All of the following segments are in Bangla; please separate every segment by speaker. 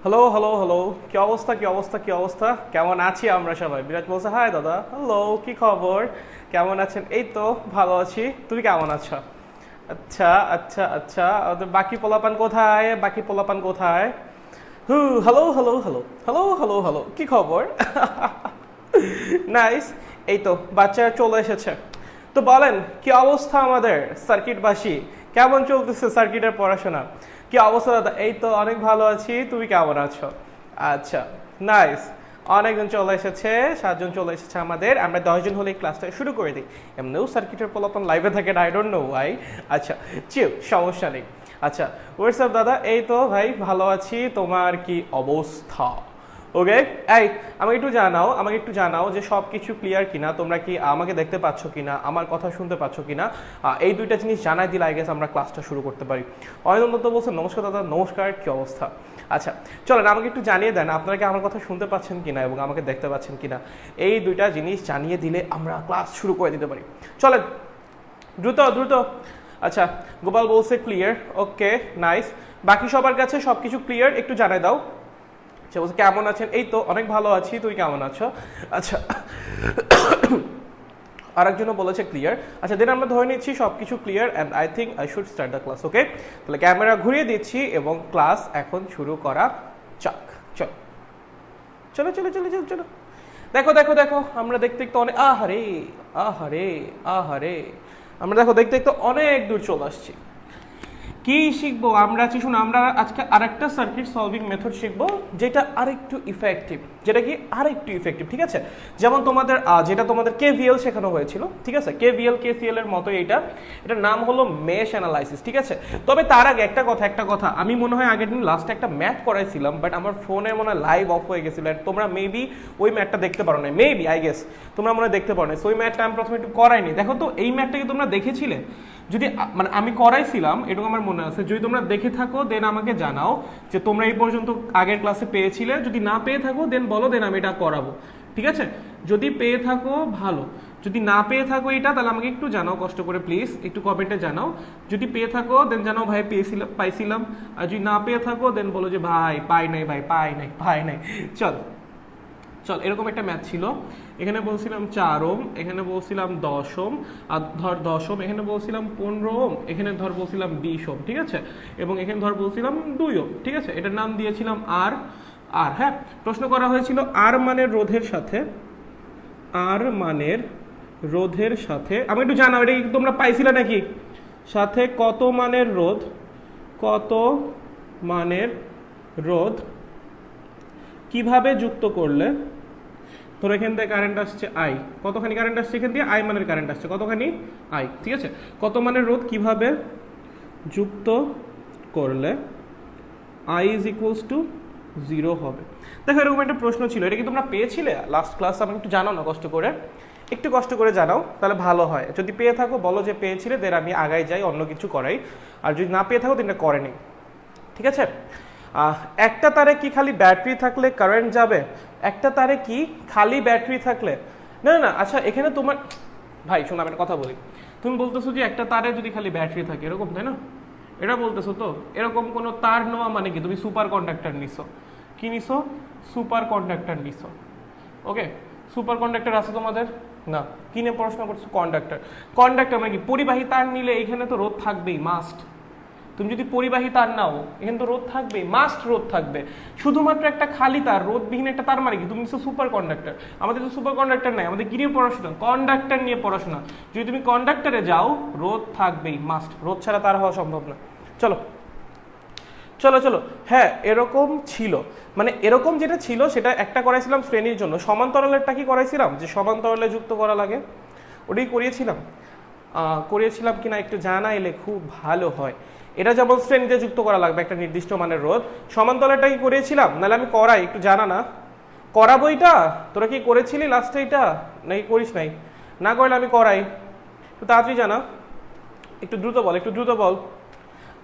Speaker 1: হ্যালো হ্যালো হ্যালো, কি অবস্থা কি অবস্থা কি অবস্থা? কেমন আছি আমরা সবাই? বিরাজ বলছে হাই দাদা, হ্যালো, কি খবর, কেমন আছেন? এই তো ভালো আছি, তুমি কেমন আছো? আচ্ছা আচ্ছা আচ্ছা, ওদের বাকি পোলাপান কোথায়? বাকি পোলাপান কোথায়? Hello hello hello hello hello hello, কি খবর? নাইস। এই তো বাচ্চারা চলে এসেছে। তো বলেন কি অবস্থা আমাদের সার্কিটবাসী? কেমন চলতেছে সার্কিটের পড়াশোনা? কি অবস্থা দাদা? এই তো অনেক ভালো আছি, তুমি কেমন আছো? আচ্ছা, নাইস। অনেকজন চলে এসেছে, 7 জন চলে এসেছে আমাদের। আমরা 10 জন হলে ক্লাসটা শুরু করে দিই। এমনিও সার্কিটের পোলাপান লাইভে থাকেন, আই ডোন্ট নো ওয়াই। আচ্ছা, চিল, সমস্যা নেই। আচ্ছা, হোয়াটসঅ্যাপ দাদা? এই তো ভাই ভালো আছি, তোমার কি অবস্থা? ওকে, এই আমাকে একটু জানাও যে সব কিছু ক্লিয়ার কিনা, তোমরা কি আমাকে দেখতে পাচ্ছ কিনা, আমার কথা শুনতে পাচ্ছ কিনা। এই দুইটা জিনিস জানাই দিলে আই গেস আমরা ক্লাসটা শুরু করতে পারি। অয়নন্দ বলছে নমস্কার দাদা। নমস্কার, কি অবস্থা? আচ্ছা, চলেন আমাকে একটু জানিয়ে দেন আপনারা কি আমার কথা শুনতে পাচ্ছেন কিনা এবং আমাকে দেখতে পাচ্ছেন কিনা। এই দুইটা জিনিস জানিয়ে দিলে আমরা ক্লাস শুরু করে দিতে পারি। চলেন দ্রুত দ্রুত। আচ্ছা, গোপাল বলছে ক্লিয়ার, ওকে নাইস। বাকি সবার কাছে সব কিছু ক্লিয়ার, একটু জানাই দাও। সে বলছে কেমন আছেন? এই তো অনেক ভালো আছি, তুই কেমন আছো? আচ্ছা, আরেকজনও বলেছে ক্লিয়ার। আচ্ছা, দেন আমরা ধরে নিচ্ছি সব কিছু clear and I think I should start the class. Okay, তাহলে ক্যামেরা ঘুরিয়ে দিচ্ছি এবং ক্লাস এখন শুরু করা যাক। চলো চলো চলো চলো চলো চলো। দেখো দেখো দেখো, আমরা দেখতে দেখতে অনেক আহারে আহারে আহারে, আমরা দেখো দেখতে দেখতে অনেক দূর চলে আসছি। কি শিখবো আমরা? আছি শুনো, আমরা আজকে আরেকটা সার্কিট সলভিং মেথড শিখবো যেটা আরেকটু ইফেক্টিভ। যেটা কি আরেকটু ইফেক্টিভ, ঠিক আছে? যেমন তোমাদের যেটা তোমাদের কেভিএল শেখানো হয়েছিল, ঠিক আছে? কেভিএল কেসিএল এর মতো এটার নাম হলো মেশ অ্যানালাইসিস, ঠিক আছে? তবে তার আগে একটা কথা, আমি মনে হয় আগের দিন লাস্টে একটা ম্যাথ করাইছিলাম, বাট আমার ফোনে মনে হয় লাইভ অফ হয়ে গেছিল। তোমরা মেবি ওই ম্যাথটা দেখতে পারো না, মেবি আই গেস তোমরা মনে হয় দেখতে পারো না। ওই ম্যাথটা আমি প্রথমে একটু করাইনি। দেখো তো এই ম্যাথটা কি তোমরা দেখেছিলে? যদি মানে আমি করাইছিলাম এটুকু আমার মনে আছে, যদি তোমরা দেখে থাকো দেন আমাকে জানাও যে তোমরা এই পর্যন্ত আগের ক্লাসে পেয়েছিলে। যদি না পেয়ে থাকো দেন বলো, দেন আমি এটা করাবো, ঠিক আছে? যদি পেয়ে থাকো ভালো, যদি না পেয়ে থাকো এটা তাহলে আমাকে একটু জানাও কষ্ট করে, প্লিজ একটু কমেন্টে জানাও। যদি পেয়ে থাকো দেন জানাও ভাই পাইছিলাম। আর যদি না পেয়ে থাকো দেন বলো যে ভাই পাই নাই, ভাই পাই নাই। চল, এরকম একটা ম্যাথ ছিল। এখানে বলছিলাম 4 ওম, এখানে বলছিলাম 10 ওম, আর ধর 10 ওম, এখানে বলছিলাম 15 ওম, এখানে ধর বলছিলাম 20 ওম, ঠিক আছে? এবং এখানে ধর বলছিলাম 2 ওম, ঠিক আছে? এটার নাম দিয়েছিলাম আর। হ্যাঁ, প্রশ্ন করা হয়েছিল আর মানের রোধের সাথে আমি একটু জানাও এটা কি তোমরা পাইছিলে নাকি? সাথে কত মানের রোধ কিভাবে যুক্ত করলে, ধরো এখান থেকে কারেন্ট আসছে আই, কতখানি কারেন্ট আসছে এখান দিয়ে? আই মানের কারেন্ট আসছে, কতখানি? আই, ঠিক আছে? কত মানের রোধ কিভাবে যুক্ত করলে আই ইজ ইকুয়ালস টু 0 হবে। দেখো এরকম একটা প্রশ্ন ছিল, এটা কি তোমরা পেয়েছিলে লাস্ট ক্লাস? আমাকে একটু জানাও না কষ্ট করে, একটু কষ্ট করে জানাও, তাহলে ভালো হয়। যদি পেয়ে থাকো বলো যে পেয়েছিলে, দেন আমি আগাই যাই অন্য কিছু করাই। আর যদি না পেয়ে থাকো দিনটা করে নিই, ঠিক আছে? একটা তারে কি খালি ব্যাটারি থাকলে কারেন্ট যাবে? একটা তারে কি খালি ব্যাটারি থাকলে? না না না, আচ্ছা এখানে তোমার ভাই শোনো, আমি একটা কথা বলি। তুমি বলতেছো যে একটা তারে যদি খালি ব্যাটারি থাকে এরকম, তাই না? এটা বলতেছো তো? এরকম কোনো তার নেওয়া মানে কি তুমি সুপার কন্ডাক্টর নিছো? কি নিছো? সুপার কন্ডাক্টর নিছো। ওকে, সুপার কন্ডাক্টর আছে তোমাদের? না, কি নিয়ে পড়াশোনা করছো? কন্ডাক্টর মানে কি? পরিবাহী তার নিলে এখানে তো রোধ থাকবেই, মাস্ট। তুমি যদি পরিবাহী তার নাও এখানে তো রোধ থাকবে, মাস্ট রোধ থাকবে। শুধুমাত্র একটা খালি তার, রোধবিহীন একটা তার মানে কি? তুমি নিচ্ছ সুপার কন্ডাক্টর। আমাদের তো সুপার কন্ডাক্টর নাই, আমাদের কি নিয়ে পড়াশোনা? কন্ডাক্টর নিয়ে পড়াশোনা। যদি তুমি কন্ডাক্টরে যাও রোধ থাকবেই, মাস্ট। রোধ ছাড়া তার হওয়া সম্ভব না। চলো চলো চলো। হ্যাঁ, এরকম ছিল, মানে এরকম যেটা ছিল সেটা একটা করাইছিলাম শ্রেণীর জন্য। সমান্তরালেরটা কি করাইছিলাম যে সমান্তরালে যুক্ত করা লাগে, ওটাই করিয়েছিলাম কিনা একটু জানাইলে খুব ভালো হয়। এটা যেমন শ্রেণীতে যুক্ত করা লাগবে একটা নির্দিষ্ট মানের রোধ। সমান্তরালটা কি করিয়েছিলাম? নাহলে আমি করাই, একটু জানা না করাবো। এটা তোরা কি করেছিলি লাস্টে? এটা নাকি করিস নাই? না করলে আমি করাই, একটু তাড়াতাড়ি জানা, একটু দ্রুত বল।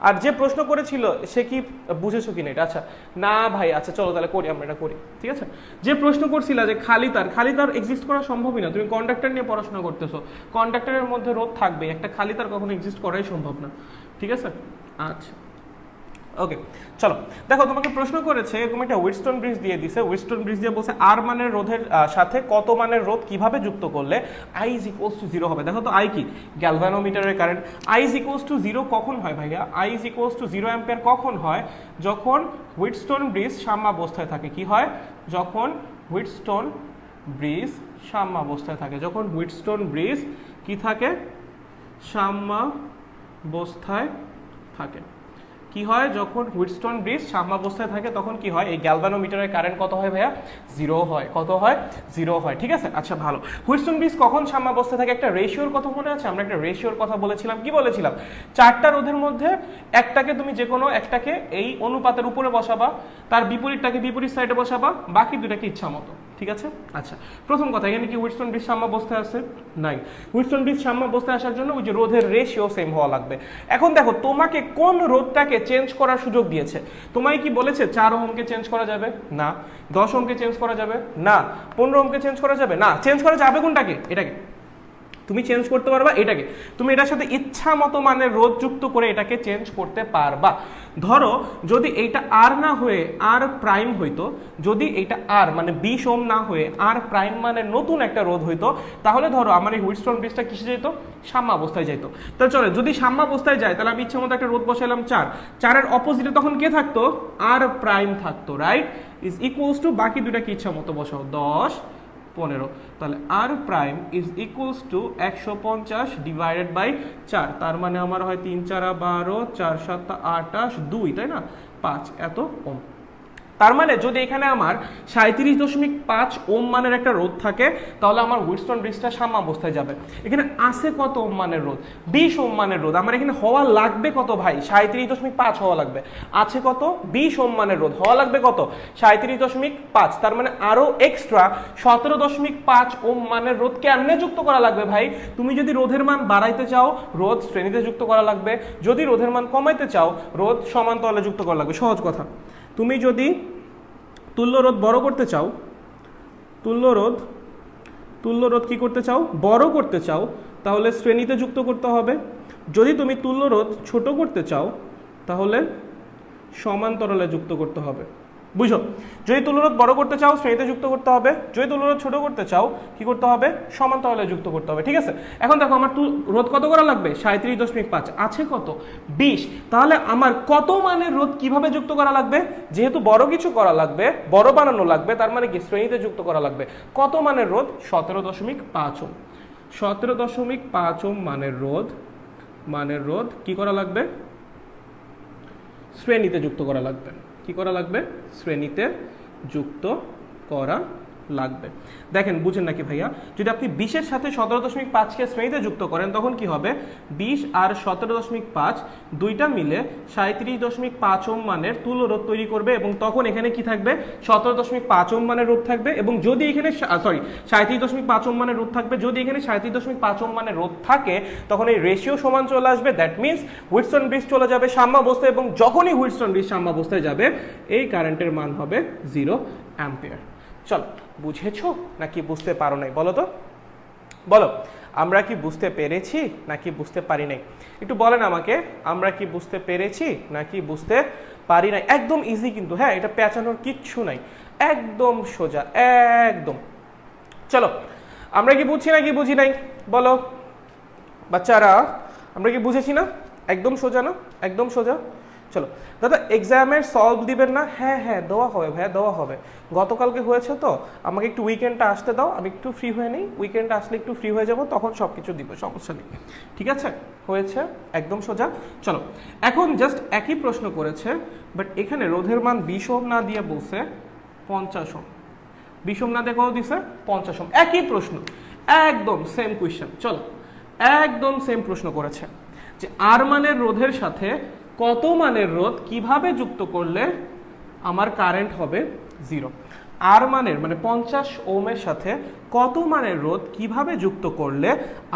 Speaker 1: আর যে প্রশ্ন করেছিল সে কি বুঝেছো কিনা এটা? আচ্ছা না ভাই, আচ্ছা চলো তাহলে করি, আমরা এটা করি, ঠিক আছে? যে প্রশ্ন করছিল যে খালি তার এক্সিস্ট করা সম্ভবই না। তুমি কন্ডাক্টর নিয়ে পড়াশোনা করতেছো, কন্ডাক্টরের মধ্যে রোধ থাকবে, একটা খালি তার কখনো এক্সিস্ট করাই সম্ভব না, ঠিক আছে? আচ্ছা ওকে চলো দেখো তোমাকে প্রশ্ন করেছে এরকম একটা হুইটস্টোন ব্রিজ দিয়ে দিছে, হুইটস্টোন ব্রিজ দিয়ে বলছে আর মানের রোধের সাথে কত মানের রোধ কিভাবে যুক্ত করলে আই ইজ ইকুয়ালস টু 0 হবে। দেখো তো আই কি, গ্যালভানোমিটারের current. I is equals to 0 কখন হয় ভাইয়া? I is equals to 0 ampere কখন হয়? যখন হুইটস্টোন ব্রিজ সাম্যাবস্থায় থাকে। কি হয়? যখন হুইটস্টোন ব্রিজ সাম্যাবস্থায় থাকে। যখন হুইটস্টোন ব্রিজ কি থাকে? সাম্যাবস্থায় থাকে। কি হয়? যখন হুইটস্টোন ব্রিজ সাম্যাবস্থায় থাকে তখন কি হয়? এই গ্যালভানোমিটারের কারেন্ট কত হয় ভাইয়া? 0 হয়। কত হয়? 0 হয়। ঠিক আছে, আচ্ছা ভালো। হুইটস্টোন ব্রিজ কখন সাম্যাবস্থায় থাকে? একটা রেশিওর কথা মনে আছে? আমরা একটা রেশিওর কথা বলেছিলাম। কি বলেছিলাম? 4টা রোধের মধ্যে একটাকে তুমি যে কোনো একটাকে এই অনুপাতের উপরে বসাবা, তার বিপরীতটাকে বিপরীত সাইডে বসাবা, বাকি দুটাকে ইচ্ছা মতো। ঠিক আছে, আচ্ছা প্রথম কথা, এখানে কি হুইটস্টোন ব্রিজ সাম্যাবস্থায় আছে? নাই। হুইটস্টোন ব্রিজ সাম্যাবস্থায় আসার জন্য ওই যে রোধের রেশিও সেম হওয়া লাগবে। এখন দেখো তোমাকে কোন রোধটাকে চেঞ্জ করার সুযোগ দিয়েছে। তোমায় কি বলেছে 4 ওহমকে চেঞ্জ করা যাবে? না। 10 ওহমকে চেঞ্জ করা যাবে? না। 15 ওহমকে চেঞ্জ করা যাবে? না। চেঞ্জ করা যাবে কোনটাকে? এটাকে তুমি চেঞ্জ করতে পারবা, এটাকে তুমি এটার সাথে ইচ্ছা মতো মানের রোধ যুক্ত করে এটাকে চেঞ্জ করতে পারবা। ধরো যদি এইটা আর না হয়ে আর প্রাইম হইতো, যদি এইটা আর মানে 20 ওহম না হয়ে আর প্রাইম মানে নতুন একটা রোধ হইতো, তাহলে ধরো আমার এই হুইটস্টোন ব্রিজটা কিসে যেত? সাম্যাবস্থায় যেত। তাহলে চলো যদি সাম্যাবস্থায় যায় তাহলে আমি ইচ্ছা মতো একটা রোধ বসাইলাম 4, 4-এর অপোজিটে তখন কে থাকতো? আর প্রাইম থাকতো, রাইট? ইজ ইকুয়ালস টু বাকি দুটা কি ইচ্ছা মতো বসাও, 10, 15। তাহলে R prime is equals to 150 divided by 4। তার মানে আমার হয় 3 4 12, 4 7 28, 2 তাই না, 5 এত ওম। তার মানে যদি এখানে আমার 37.5 ওম মানের একটা রোধ থাকে তাহলে আমার হুইটস্টোন ব্রিজটা সাম্যাবস্থায় যাবে। এখানে আছে কত ওম মানের রোধ? 20 ওম মানের রোধ। আমার এখানে হওয়া লাগবে কত ভাই? 37.5 হওয়া লাগবে। আছে কত? 20 ওম মানের রোধ। হওয়া লাগবে কত? 37.5। তার মানে আরো এক্সট্রা 17.5 ওম মানের রোধ কেমনে যুক্ত করা লাগবে ভাই? তুমি যদি রোধের মান বাড়াইতে চাও রোধ শ্রেণীতে যুক্ত করা লাগবে, যদি রোধের মান কমাইতে চাও রোধ সমান্তরালে যুক্ত করা লাগবে। সহজ কথা। তুমি যদি তুল্য রোধ বড় করতে চাও, তুল্য রোধ কি করতে চাও? বড় করতে চাও, তাহলে শ্রেণীতে যুক্ত করতে হবে। যদি তুমি তুল্য রোধ ছোট করতে চাও তাহলে সমান্তরালে যুক্ত করতে হবে। বুঝো? যদি তুল্যরোধ বড় করতে চাও শ্রেণীতে যুক্ত করতে হবে, যদি তুল্যরোধ ছোট করতে চাও কি করতে হবে? সমান্তরালে যুক্ত করতে হবে। ঠিক আছে, এখন দেখো আমার রোধ কত করা লাগবে? 37.5। আছে কত? 20। তাহলে আমার কত মানের রোধ কিভাবে যুক্ত করা লাগবে? যেহেতু বড় কিছু করা লাগবে, বড় বানানো লাগবে, তার মানে কি শ্রেণীতে যুক্ত করা লাগবে। কত মানের রোধ? 17.5 ওম। 17.5 ওম মানের রোধ কি করা লাগবে? শ্রেণীতে যুক্ত করা লাগবে। কি করা লাগবে? শ্রেণীতে যুক্ত করা লাগবে। দেখেন বুঝেন নাকি ভাইয়া? যদি আপনি 20-এর সাথে 17.5কে শ্রেণীতে যুক্ত করেন তখন কি হবে? 20 আর 17.5 দুইটা মিলে 37.5 ওম মানের তুল্য রোধ তৈরি করবে এবং তখন এখানে কি থাকবে? 17.5 ওম মানের রোধ থাকবে। এবং যদি এখানে 37.5 ওম মানের রোধ থাকবে, যদি এখানে 37.5 ওম মানের রোধ থাকে তখন এই রেশিও সমান চলে আসবে। দ্যাট মিনস হুইটস্টোন ব্রিজ চলে যাবে সাম্যাবস্থায় এবং যখনই হুইটস্টোন ব্রিজ সাম্যাবস্থায় যাবে এই কারেন্টের মান হবে 0 অ্যাম্পিয়ার। চলো, বুঝেছো নাকি বুঝতে পারো নাই? বলো তো, বলো আমরা কি বুঝতে পেরেছি নাকি বুঝতে পারি নাই? একটু বলেন আমাকে, আমরা কি বুঝতে পেরেছি নাকি বুঝতে পারি নাই? একদম ইজি কিন্তু, হ্যাঁ, এটা পেঁচানোর কিচ্ছু নাই, একদম সোজা, একদম। চলো, আমরা কি বুঝছি নাকি বুঝি নাই? বলো বাচ্চারা, আমরা কি বুঝেছি না? একদম সোজা না? একদম সোজা। চলো দাদা, এক্সামের সলভ দিবেন না? হ্যাঁ হ্যাঁ দেওয়া হবে ভাইয়া, দেওয়া হবে। গতকালকে হয়েছে তো, আমাকে একটু উইকেন্ডটা আসতে দাও, আমি একটু ফ্রি হয়ে নিই। উইকেন্ডে আসলে একটু ফ্রি হয়ে যাব, তখন সব কিছু দিব, সমস্যা নেই। ঠিক আছে, হয়েছে, একদম সোজা। চলো, এখন জাস্ট একই প্রশ্ন করেছে, বাট এখানে রোধের মান 20 ওহম না দিয়ে বলছে 50 ওহম। 20 ওহম না দিয়ে কত দিছে? 50 ওহম। একই প্রশ্ন, একদম সেম কোয়েশ্চেন। চলো, একদম সেম প্রশ্ন করেছে যে আর মানের রোধের সাথে কত মানের রোধ কিভাবে যুক্ত করলে আমার কারেন্ট হবে 0। আর মানের মানে 50 ওহমের সাথে কত মানের রোধ কিভাবে যুক্ত করলে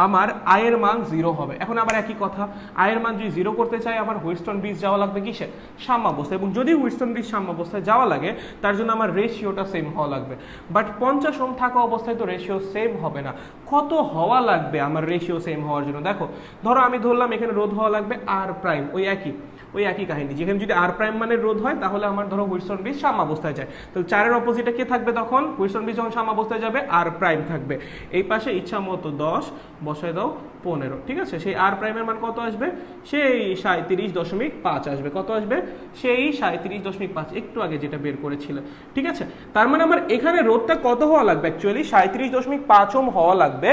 Speaker 1: আমার আয়ের মান 0 হবে। এখন আবার একই কথা, আয়ের মান যদি 0 করতে চাই আমার হুইটস্টোন ব্রিজ যাওয়া লাগবে কিসে? সাম্যাবস্থায়। এবং যদি হুইটস্টোন ব্রিজ সাম্যাবস্থায় যাওয়া লাগে তার জন্য আমার রেশিওটা সেম হওয়া লাগবে। বাট 50 ওহম থাকা অবস্থায় তো রেশিও সেম হবে না। কত হওয়া লাগবে আমার রেশিও সেম হওয়ার জন্য? দেখো, ধরো আমি ধরলাম এখানে রোধ হওয়া লাগবে আর প্রাইম, ওই একই ওই একই কাহিনী, যেখানে যদি আর প্রাইম মানের রোধ হয় তাহলে আমার ধরো হুইটস্টোন ব্রিজ সাম্যাবস্থায় যায়, তাহলে 4-এর অপোজিটে কে থাকবে তখন? হুইটস্টোন ব্রিজ যখন সাম্যাবস্থায় যাবে আর প্রাইম থাকবে, এই পাশে ইচ্ছা মতো 10 বসায় দাও 15, ঠিক আছে? সেই আর প্রাইমের মান কত আসবে? সেই 37.5 আসবে। কত আসবে? সেই 37.5, একটু আগে যেটা বের করেছিল, ঠিক আছে? তার মানে আমার এখানে রোধটা কত হওয়া লাগবে? অ্যাকচুয়ালি 37.5 ওহম হওয়া লাগবে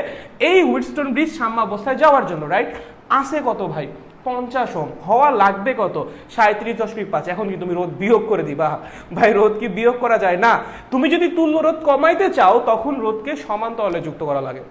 Speaker 1: এই হুইটস্টোন ব্রিজ সাম্যাবস্থায় যাওয়ার জন্য, রাইট? আসে কত ভাই? 50 ওহম হওয়া লাগবে কত? 37.5। এখন কি তুমি রোধ বিয়োগ করে দিবা? ভাই রোধ কি বিয়োগ করা যায় না? তুমি যদি তুল্য রোধ কমাইতে চাও তখন রোধকে সমান্তরালে যুক্ত করা লাগে।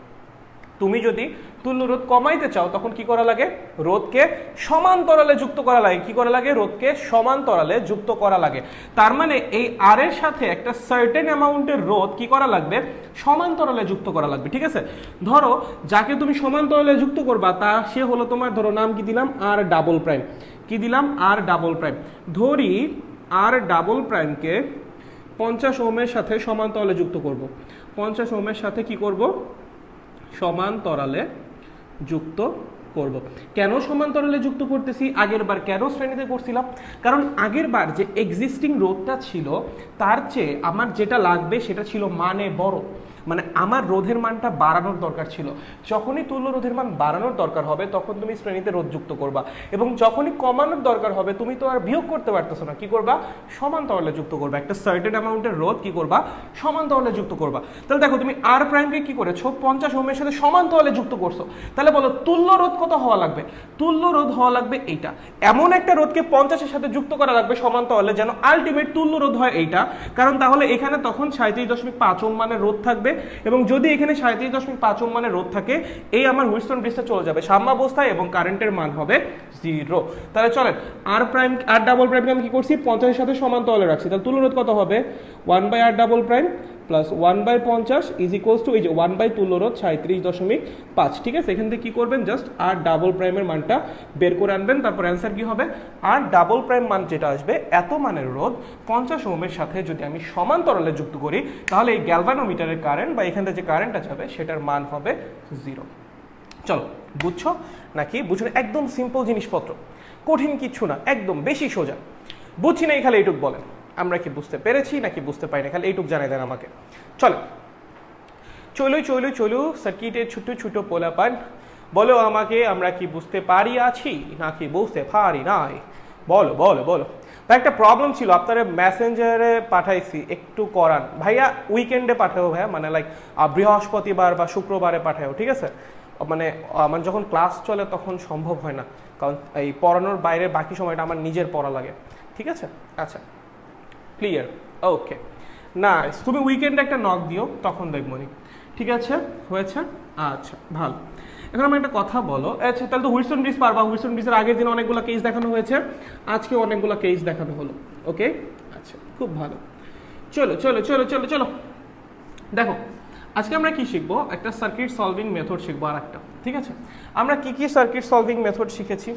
Speaker 1: তুমি যদি তুল্য রোধ কমাইতে চাও তখন কি করা লাগে? রোধকে সমান্তরালে যুক্ত করা লাগে। কি করা লাগে? রোধকে সমান্তরালে যুক্ত করা লাগে। তার মানে এই আর এর সাথে একটা সার্টেন অ্যামাউন্টের রোধ কি করা লাগবে? সমান্তরালে যুক্ত করা লাগবে, ঠিক আছে? ধরো যাকে তুমি সমান্তরালে যুক্ত করবা তা সে হলো তোমার, ধরো নাম কি দিলাম? আর ডাবল প্রাইম। কি দিলাম? আর ডাবল প্রাইম। ধরি আর ডাবল প্রাইমকে 50 ওহমের সাথে সমান্তরালে যুক্ত করব। 50 ওহমের সাথে কি করব? সমান্তরালে যুক্ত করব। কেন সমান্তরালে যুক্ত করতেছি? আগের বার কেন শ্রেণীতে করছিলাম? কারণ আগের বার যে এক্সিস্টিং রোধটা ছিল তার চেয়ে আমার যেটা লাগবে সেটা ছিল মানে বড়, মানে আমার রোধের মানটা বাড়ানোর দরকার ছিল। যখনই তুল্য রোধের মান বাড়ানোর দরকার হবে তখন তুমি শ্রেণীতে রোধ যুক্ত করবা, এবং যখনই কমানোর দরকার হবে তুমি তো আর বিয়োগ করতে পারতেছো না, কি করবা? সমান্তরালে যুক্ত করবা। একটা সার্টেন অ্যামাউন্টের রোধ কি করবা? সমান্তরালে যুক্ত করবা। তাহলে দেখো তুমি আর প্রাইমকে কি করেছো? 50 ওহমের সাথে সমান্তরালে যুক্ত করছো। তাহলে বলো তুল্য রোধ কত হওয়া লাগবে? তুল্য রোধ হওয়া লাগবে এইটা। এমন একটা রোধকে 50-এর সাথে যুক্ত করা লাগবে সমান্তরালে যেন আলটিমেট তুল্য রোধ হয় এইটা, কারণ তাহলে এখানে তখন 37.5 ওহম মানের রোধ থাকবে, এবং যদি এখানে 37.5 ওহম মানের রোধ থাকে এই আমার হুইটস্টোন ব্রিজটা চলে যাবে সাম্যাবস্থায় এবং কারেন্টের মান হবে 0। তাহলে চলেন আর প্রাইম আর ডাবল প্রাইমকে আমি কি করছি? 50-এর সাথে সমান্তরালে রাখছি। তাহলে তুল্য রোধ কত হবে? 1/r double prime plus 1/50 is equals two এই যে 1/ তুল্য রোধ 37.5, ঠিক আছে? এখান থেকে কি করবেন? জাস্ট আর ডাবল প্রাইমের মানটা বের করে আনবেন, তারপর অ্যান্সার কি হবে? আর ডাবল প্রাইম মান যেটা আসবে এত মানের রোধ 50 ওহমের সাথে যদি আমি সমান্তরালে যুক্ত করি তাহলে এই গ্যালভানোমিটারের কারেন্ট বা এখান থেকে যে কারেন্টটা যাবে সেটার মান হবে 0। চলো, বুঝছো নাকি বুঝছো? একদম সিম্পল জিনিসপত্র, কঠিন কিচ্ছু না, একদম বেশি সোজা। বুঝছি না খালি এইটুক বলেন, আমরা কি বুঝতে পেরেছি নাকি বুঝতে পারি না, খালি এইটুক জানাই দেন আমাকে। চলো, চলো সার্কিটের ছোট ছোট পোলাপান, বলো আমাকে আমরা কি বুঝতে পারি আছি নাকি বুঝতে পারি নাই? বলো বলো বলো। একটা প্রবলেম ছিল, আপনারা মেসেঞ্জারে পাঠাইছি একটু করান ভাইয়া, উইকেন্ডে পাঠাও ভাইয়া, মানে লাইক বৃহস্পতিবার বা শুক্রবারে পাঠাও, ঠিক আছে? মানে আমার যখন ক্লাস চলে তখন সম্ভব হয় না, কারণ এই পড়ানোর বাইরে বাকি সময়টা আমার নিজের পড়া লাগে, ঠিক আছে? আচ্ছা, ক্লিয়ার, ওকে, নাইস। তুমি উইকেন্ডে একটা নক দিও, তখন দেখবো নি, ঠিক আছে? হয়েছে? আচ্ছা, ভালো। এখন আমার একটা কথা বলো, আচ্ছা তাহলে তো হুইটস্টোন ব্রিজ পারবা। হুইটস্টোন ব্রিজের আগের দিন অনেকগুলো কেস দেখানো হয়েছে, আজকে অনেকগুলো কেস দেখানো হলো, ওকে? আচ্ছা, খুব ভালো। চলো চলো চলো চলো চলো, দেখো আজকে আমরা কি শিখবো? একটা সার্কিট সলভিং মেথড শিখবো আর একটা, ঠিক আছে? আমরা কি কি সার্কিট সলভিং মেথড শিখেছি?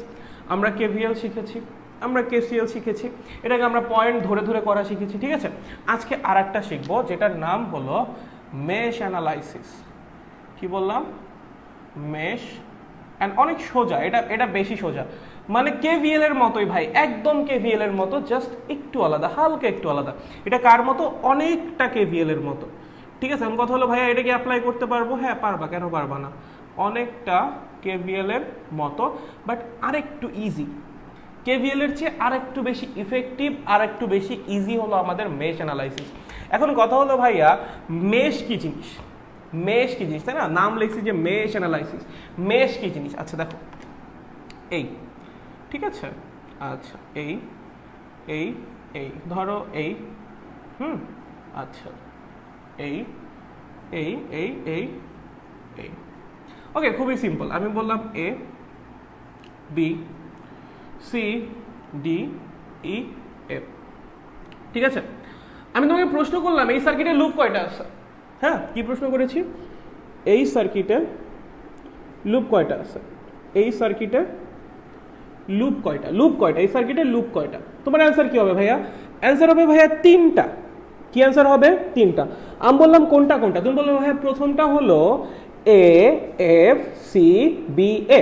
Speaker 1: আমরা কেভিএল শিখেছি, আমরা কেসিএল শিখেছি, এটাকে আমরা পয়েন্ট ধরে ধরে করা শিখেছি, ঠিক আছে? আজকে আর একটা শিখবো যেটার নাম হলো মেশ অ্যানালাইসিস। কি বললাম? মেশ, অ্যান্ড অনেক সোজা, এটা বেশি সোজা, মানে কেভিএল এর মতোই ভাই, একদম কেভিএল এর মতো, জাস্ট একটু আলাদা, হালকা একটু আলাদা। এটা কার মতো? অনেকটা কেভিএল এর মতো, ঠিক আছে? এখন কথা হলো ভাইয়া এটা কি অ্যাপ্লাই করতে পারবো? হ্যাঁ পারবা, কেন পারবা না? অনেকটা কেভিএল এর মতো, বাট আরেকটু ইজি। কেভিএল এর চেয়ে আরেকটু বেশি ইফেক্টিভ, আরেকটু বেশি ইজি হলো আমাদের মেশ অ্যানালাইসিস। এখন কথা হলো ভাইয়া, মেশ কি জিনিস? মেশ কি জিনিস, তাই না? নাম লিখছি যে মেশ অ্যানালাইসিস। মেশ কি জিনিস? আচ্ছা দেখো, এই, ঠিক আছে? আচ্ছা এই এই এই ধরো এই, আচ্ছা এই এই এই এই এই, ওকে, খুবই সিম্পল। আমি বললাম A B C D E F, ঠিক আছে? আমি তোমাকে প্রশ্ন করলাম এই সার্কিটে লুপ কয়টা আছে? হ্যাঁ, কি প্রশ্ন করেছি? এই সার্কিটে লুপ কয়টা আছে? এই সার্কিটে লুপ কয়টা? লুপ কয়টা? এই সার্কিটে লুপ কয়টা? তোমার অ্যান্সার কি হবে ভাইয়া? অ্যান্সার হবে ভাইয়া 3টা। কি অ্যান্সার হবে? 3টা। আমি বললাম কোনটা কোনটা? তুমি বললো ভাইয়া প্রথমটা হলো A F C B A,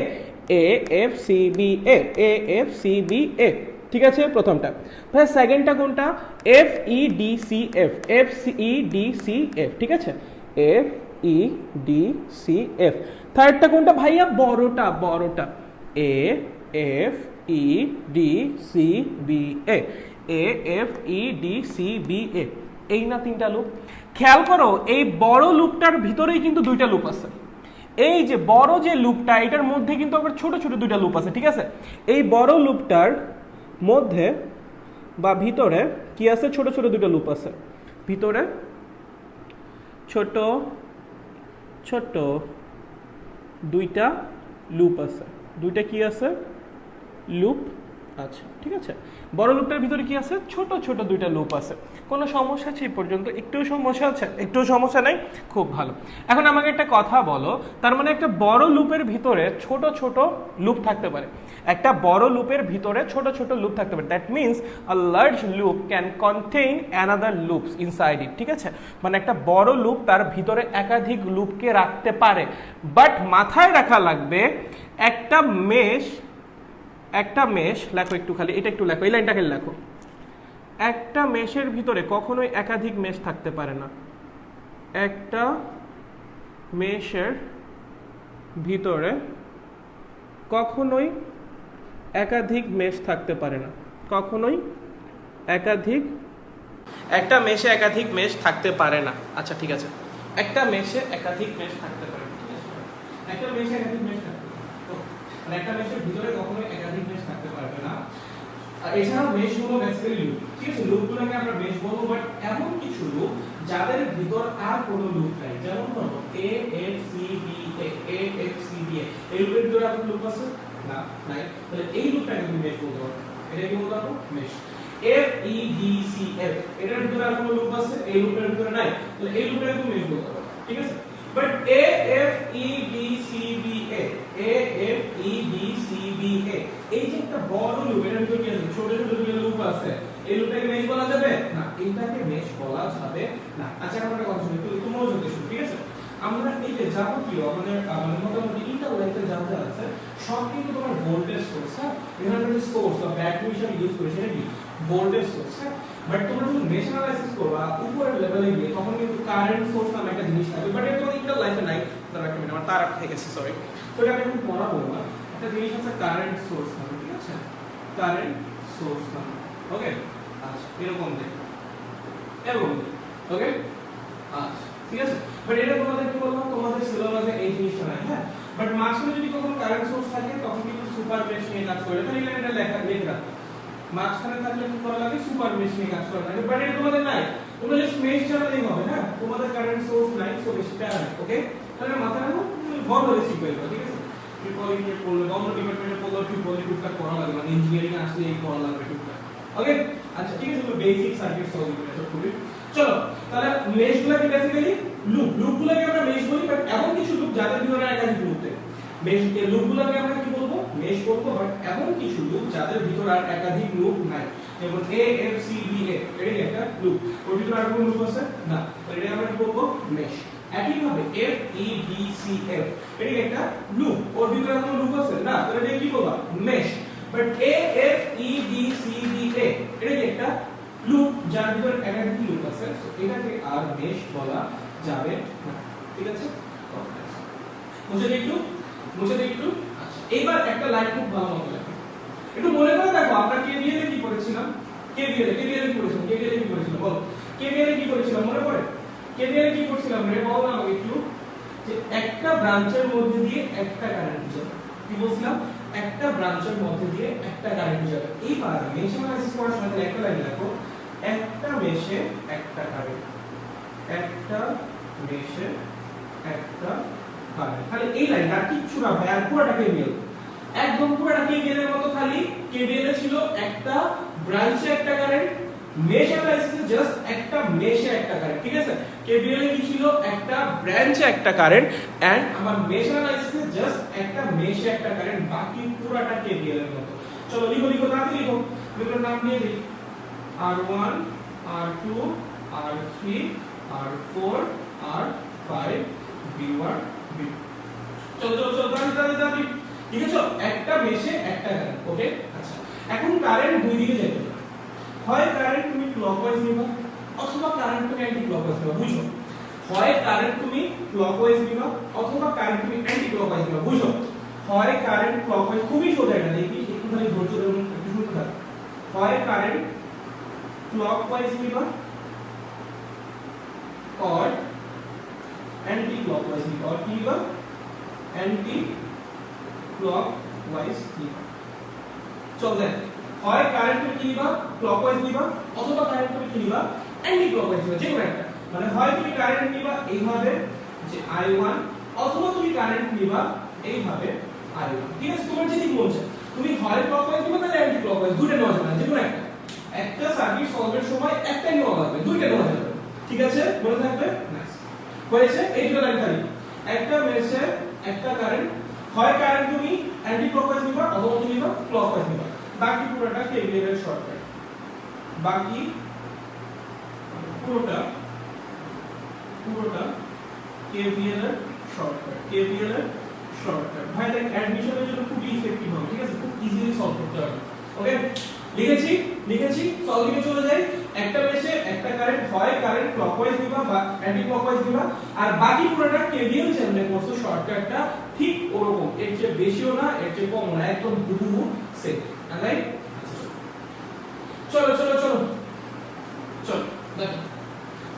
Speaker 1: A F C B A, A F C B A, ঠিক আছে প্রথমটা। ভাই সেকেন্ডটা কোনটা? F E D C F, F E D C F, ঠিক আছে, F E D C F. থার্ডটা কোনটা ভাইয়া? বড়টা, বড়টা, A F E D C B A, A F E D C B A. এই না তিনটা লুপ? খেয়াল করো এই বড় লুপটার ভিতরেই কিন্তু দুইটা লুপ আছে। এই যে বড় যে লুপটা এটার মধ্যে কিন্তু আবার ছোট ছোট দুইটা লুপ আছে, ঠিক আছে। এই বড় লুপটার মধ্যে বা ভিতরে কি আছে? ছোট ছোট দুইটা লুপ আছে, ভিতরে ছোট ছোট দুইটা লুপ আছে। দুইটা কি আছে? লুপ। আচ্ছা ঠিক আছে, বড় লুপটার ভিতরে কি আছে? ছোট ছোট দুইটা লুপ আছে। কোনো সমস্যা আছে এই পর্যন্ত? একটু সমস্যা আছে? একটু সমস্যা নাই? খুব ভালো। এখন আমাকে একটা কথা বলো, তার মানে একটা বড় লুপের ভিতরে ছোট ছোট লুপ থাকতে পারে, একটা বড় লুপের ভিতরে ছোট ছোট লুপ থাকতে পারে। That means a large loop can contain another loops inside ইট, ঠিক আছে। মানে একটা বড় লুপ তার ভিতরে একাধিক লুপকে রাখতে পারে, বাট মাথায় রাখা লাগবে একটা মেশ, একটা মেশ লেখো একটু, খালি এটা একটু লেখো, এই লাইনটা খালি লেখো। একটা মেশের ভিতরে কখনোই একাধিক মেশ থাকতে পারে না। একটা মেশের ভিতরে কখনোই একাধিক মেশ থাকতে পারে না, কখনোই একাধিক, একটা মেশে একাধিক মেশ থাকতে পারে না। আচ্ছা ঠিক আছে, একটা মেশে একাধিক মেশ থাকতে পারে না, একটা মেশে একাধিক মেশ থাকতে পারে, মানে একটা মেশের ভিতরে কখনোই একাধিক মেশ থাকতে পারবে না। আর এছাড়াও মেশ হলো বেসিক্যালি লুপ, ঠিক আছে। লুপগুলোকে আমরা মেশ বলবো, বাট এমন কিছু লুপ যাদের ভিতর আর কোনো লুপ নাই, যেমন ধরো A F C B A, A F C B A, এই লুপের ভিতরে আর কোনো লুপ আছে না, নাই। তাহলে এই লুপটাকে তুমি মেশ বলতে পারো, এটা কি বলতে পারো? মেশ। F E D C F, এটার ভিতরে আর কোনো লুপ আছে? এই লুপের ভিতরে নাই, তাহলে এই লুপটাকে তুমি মেশ বলতে পারো, ঠিক আছে। But A F E D C B A, A F E D C B A, এই যে একটা বড় লুপ, এর ভিতরে কি আছে? ছোট ছোট দুটো লুপ আছে, এই লুপটাকে মেশ বলা যাবে না, এটাকে মেশ বলা যাবে না। আচ্ছা আমরা একটা কথা শুনি, একটু মনোযোগ দিয়ে শুনো, ঠিক আছে। আমরা এই যে যাবতীয় আমাদের মোটামুটি ইন্টার লাইফে যা যা আছে সব কিন্তু তোমার ভোল্টেজ সোর্স, হ্যাঁ। এখানে যে সোর্স বা ব্যাটারি হিসেবে ইউজ করি সেটা কি? ভোল্টেজ সোর্স, হ্যাঁ। বাট তোমরা যখন মেশ অ্যানালাইসিস করবা উপরের লেভেলে গিয়ে তখন কিন্তু কারেন্ট সোর্স নামে একটা জিনিস থাকবে, বাট এটা তোমাদের ইন্টার লাইফে নাই। তার একটা মিনিট, আমার তার আগে থেকে গেছে, সরি। তো এটা আমি একটু পড়াবো না, একটা জিনিস আছে কারেন্ট সোর্স নামে, ঠিক আছে, কারেন্ট সোর্স নামে, ওকে। আচ্ছা এরকম দেখো, এরকম ওকে, আচ্ছা ঠিক আছে। বাট এটা তোমাদের কি বললাম, তোমাদের সিলেবাসে এই জিনিসটা নাই, হ্যাঁ। বাট মাঝখানে যদি কোনো কারেন্ট সোর্স থাকে তখন কিন্তু সুপার মেশ নিয়ে কাজ করে, তাহলে এটা লেখা লেখা মাঝখানে থাকলে কি করা লাগে? সুপার মেশ নিয়ে কাজ করা লাগে। বাট এটা তোমাদের নাই, তোমরা জাস্ট মেশ চালালেই হবে, হ্যাঁ। তোমাদের কারেন্ট সোর্স নাই, সো বেশি প্যারা নাই, ওকে। তাহলে মাথায় রাখো বড় রেসিপি করবে, ঠিক আছে। ট্রিপল ইনকে পড়লে অন্য ডিপার্টমেন্টে পড়লে ট্রিপল টুকটাক পড়া লাগে, মানে ইঞ্জিনিয়ারিং আসলে এই পড়া লাগবে টুকটাক, ওকে। আচ্ছা ঠিক আছে, তো বেসিক সার্কিট সলভ করে সব করি। চলো তাহলে মেশগুলো কি বেসিক্যালি লুপ, লুপগুলোকে আমরা মেশ বলি, বাট এমন কিছু লুপ যাদের ভিতরে একাধিক লুপ থাকে, মেশ এই লুপগুলোকে আমরা কি বলবো? মেশ বলবো। বাট এমন কিছু লুপ যাদের ভিতরে আর একাধিক লুপ নাই, যেমন এ এফ সি বি এ, এটা কি একটা লুপ, ওর ভিতরে আর কোনো লুপ আছে না, তো এটা আমরা কি বলবো? মেশ। একই ভাবে F E D C F, এটা কি একটা লুপ, ওর ভিতরে আর কোনো লুপ আছে না, তো এটা কি বলবো? Mesh. But A F E D C B A, এটা কি একটা লুপ যার ভিতরে একাধিক লুপ আছে, তো এটাকে আর মেশ বলা যাবে না, ঠিক আছে। মুছে দিই একটু, মুছে দিই একটু। আচ্ছা এইবার একটা লাইন খুব ভালো মতো লেখো, একটু মনে করে দেখো আমরা কেভিএল এ কি করেছিলাম, কেভিএল এ কি করেছিলাম, কেভিএল এ কি করেছিলাম বল, কেভিএল এ কি করেছিলাম মনে পড়ে? কেভিএল এ কি করছিলাম রে বল না আমাকে একটু, যে একটা ব্রাঞ্চের মধ্যে দিয়ে একটা কারেন্ট যাবে, কি বলছিলাম? একটা ব্রাঞ্চের মধ্যে দিয়ে একটা কারেন্ট যাবে। এইবার মেশ অ্যানালাইসিস করার সময় একটা লাইন লেখো, একটা মেশে একটা কারেন্ট, একটা মেশে একটা কারেন্ট, খালি এই লাইনটা কিচ্ছু না ভাই, আর পুরোটা কেভিএল, একদম পুরোটা কেভিএল এর মতো। খালি কেভিএল এ ছিল একটা ব্রাঞ্চে একটা কারেন্ট, মেশ অ্যানালাইসিসে জাস্ট একটা মেশে একটা কারেন্ট, ঠিক আছে। কেভিএল এ কি ছিল? একটা ব্রাঞ্চে একটা কারেন্ট, এন্ড আমার মেশ অ্যানালাইসিসে জাস্ট একটা মেশে একটা কারেন্ট, বাকি পুরোটা কেভিএল এর মতো। চলো লিখো লিখো, তাড়াতাড়ি লিখো, এগুলোর নাম দিয়ে দিই, R1 R2 R3 R4 R5 V1 V2। চলো চলো চলো, দাঁড়ি দাঁড়ি দাঁড়ি, ঠিক আছে। একটা মেশে একটা কারেন্ট, ওকে। আচ্ছা এখন কারেন্ট দুই দিকে যেতে পারে, হয় কারেন্ট তুমি ক্লকওয়াইজ নিবা অথবা কারেন্ট তুমি অ্যান্টি ক্লকওয়াইজ নিবা, বুঝো, হয় কারেন্ট তুমি ক্লকওয়াইজ নিবা অথবা কারেন্ট তুমি অ্যান্টি ক্লকওয়াইজ নিবা, বুঝো, হয় কারেন্ট ক্লকওয়াইজ, খুবই সোজা এটা, দেখি একটু খালি ধৈর্য ধরুন, একটু শুনতে থাকুন, হয় কারেন্ট ক্লকওয়াইজ নিবা और एंटी क्लॉकवाइज निबा, और की निबा एंटी क्लॉकवाइज निबा। चल देख, হয় কারেন্ট তুমি কি নিবা ক্লকওয়াইজ নিবা অথবা কারেন্ট তুমি কি নিবা অ্যান্টি ক্লকওয়াইজ নিবা, যে কোনো একটা, মানে হয় তুমি কারেন্ট নিবা এইভাবে যে I1 অথবা তুমি কারেন্ট নিবা এইভাবে I1, ঠিক আছে, তোমার যেটি মন চায়, তুমি হয় ক্লকওয়াইজ নিবা তাহলে অ্যান্টি ক্লকওয়াইজ, দুটো নেওয়া যাবে না, যে কোনো একটা, একটা সার্কিট সলভের সময় একটাই নেওয়া যাবে, দুইটা নেওয়া যাবে, ঠিক আছে, মনে থাকবে, নাইস হয়েছে। এই দুটো লাইন খালি, একটা মেশে একটা কারেন্ট, হয় কারেন্ট তুমি অ্যান্টি ক্লকওয়াইজ নিবা অথবা তুমি নিবা ক্লকওয়াইজ নিবা, বাকি পুরোটা কেভিএল এর শর্টকাট, বাকি পুরোটা কেভিএল এর শর্টকাট, কেভিএল এর শর্টকাট। ভাই দেখ অ্যাডমিশনের জন্য খুব ইফেক্টিভ হবে, ঠিক আছে, খুব ইজিলি সলভ করতে পারবে। ওকে, লিখেছি সলভিং এ চলে যাই। একটা মেশে একটা কারেন্ট, হয় কারেন্ট ক্লকওয়াইজ দিবা বা অ্যান্টি ক্লকওয়াইজ দিবা, আর বাকি পুরোটা কেভিএল চ্যানেলে করছো, শর্টকাটটা ঠিক ওরকম, এর চেয়ে বেশিও না এর চেয়ে কমও না, একদম হুবহু সেম, রাইট? চলো চলো চলো চলো দেখো,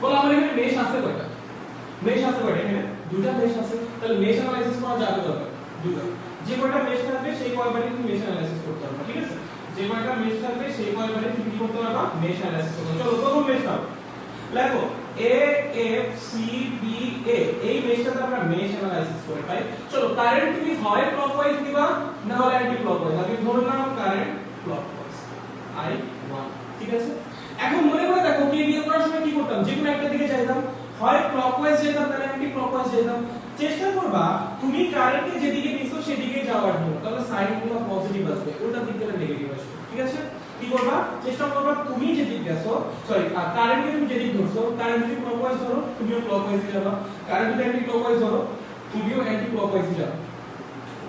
Speaker 1: বলো আমার এখানে মেশ আছে কয়টা? মেশ আছে কয়টা? এখানে দুটো মেশ আছে, তাহলে মেশ অ্যানালাইসিস করা যাবে দরকার দুটো, যে কয়টা মেশ থাকবে সেই কয়বারই তুমি মেশ অ্যানালাইসিস করতে পারবে, ঠিক আছে, যে কয়টা মেশ থাকবে সেই কয়বারই তুমি কি করতে পারবা, মেশ অ্যানালাইসিস করতে। চলো প্রথম মেশ নাও, দেখো এ এফ সি বি এ, এই মেশটাতে আমরা মেশ অ্যানালাইসিস করে পাই। চলো কারেন্ট তুমি হয় ক্লকওয়াইজ দিবা না হলে অ্যান্টি ক্লকওয়াইজ, আমি ধরলাম কারেন্ট ক্লকওয়াইজ I1, ঠিক আছে। এখন মনে করে দেখো কেভিএল করার সময় কি করতাম, যে কোনো একটা দিকে যাইতাম, হয় ক্লকওয়াইজ যেতাম তাহলে অ্যান্টি ক্লকওয়াইজ যেতাম, চেষ্টা করবা তুমি কারেন্টকে যেদিকে নিছো সেদিকে যাওয়ার জন্য, তাহলে সাইন গুলো পজিটিভ আসবে, উল্টা দিক থেকে নেগেটিভ আসবে, ঠিক আছে। কি করবা, চেষ্টা করবা তুমি যেদিক গেছো, সরি কারেন্টকে তুমি যেদিক ধরছো, কারেন্ট যদি ক্লকওয়াইজ ধরো তুমিও ক্লকওয়াইজ যাবা, কারেন্ট যদি অ্যান্টি ক্লকওয়াইজ ধরো তুমিও অ্যান্টি ক্লকওয়াইজ যাবা,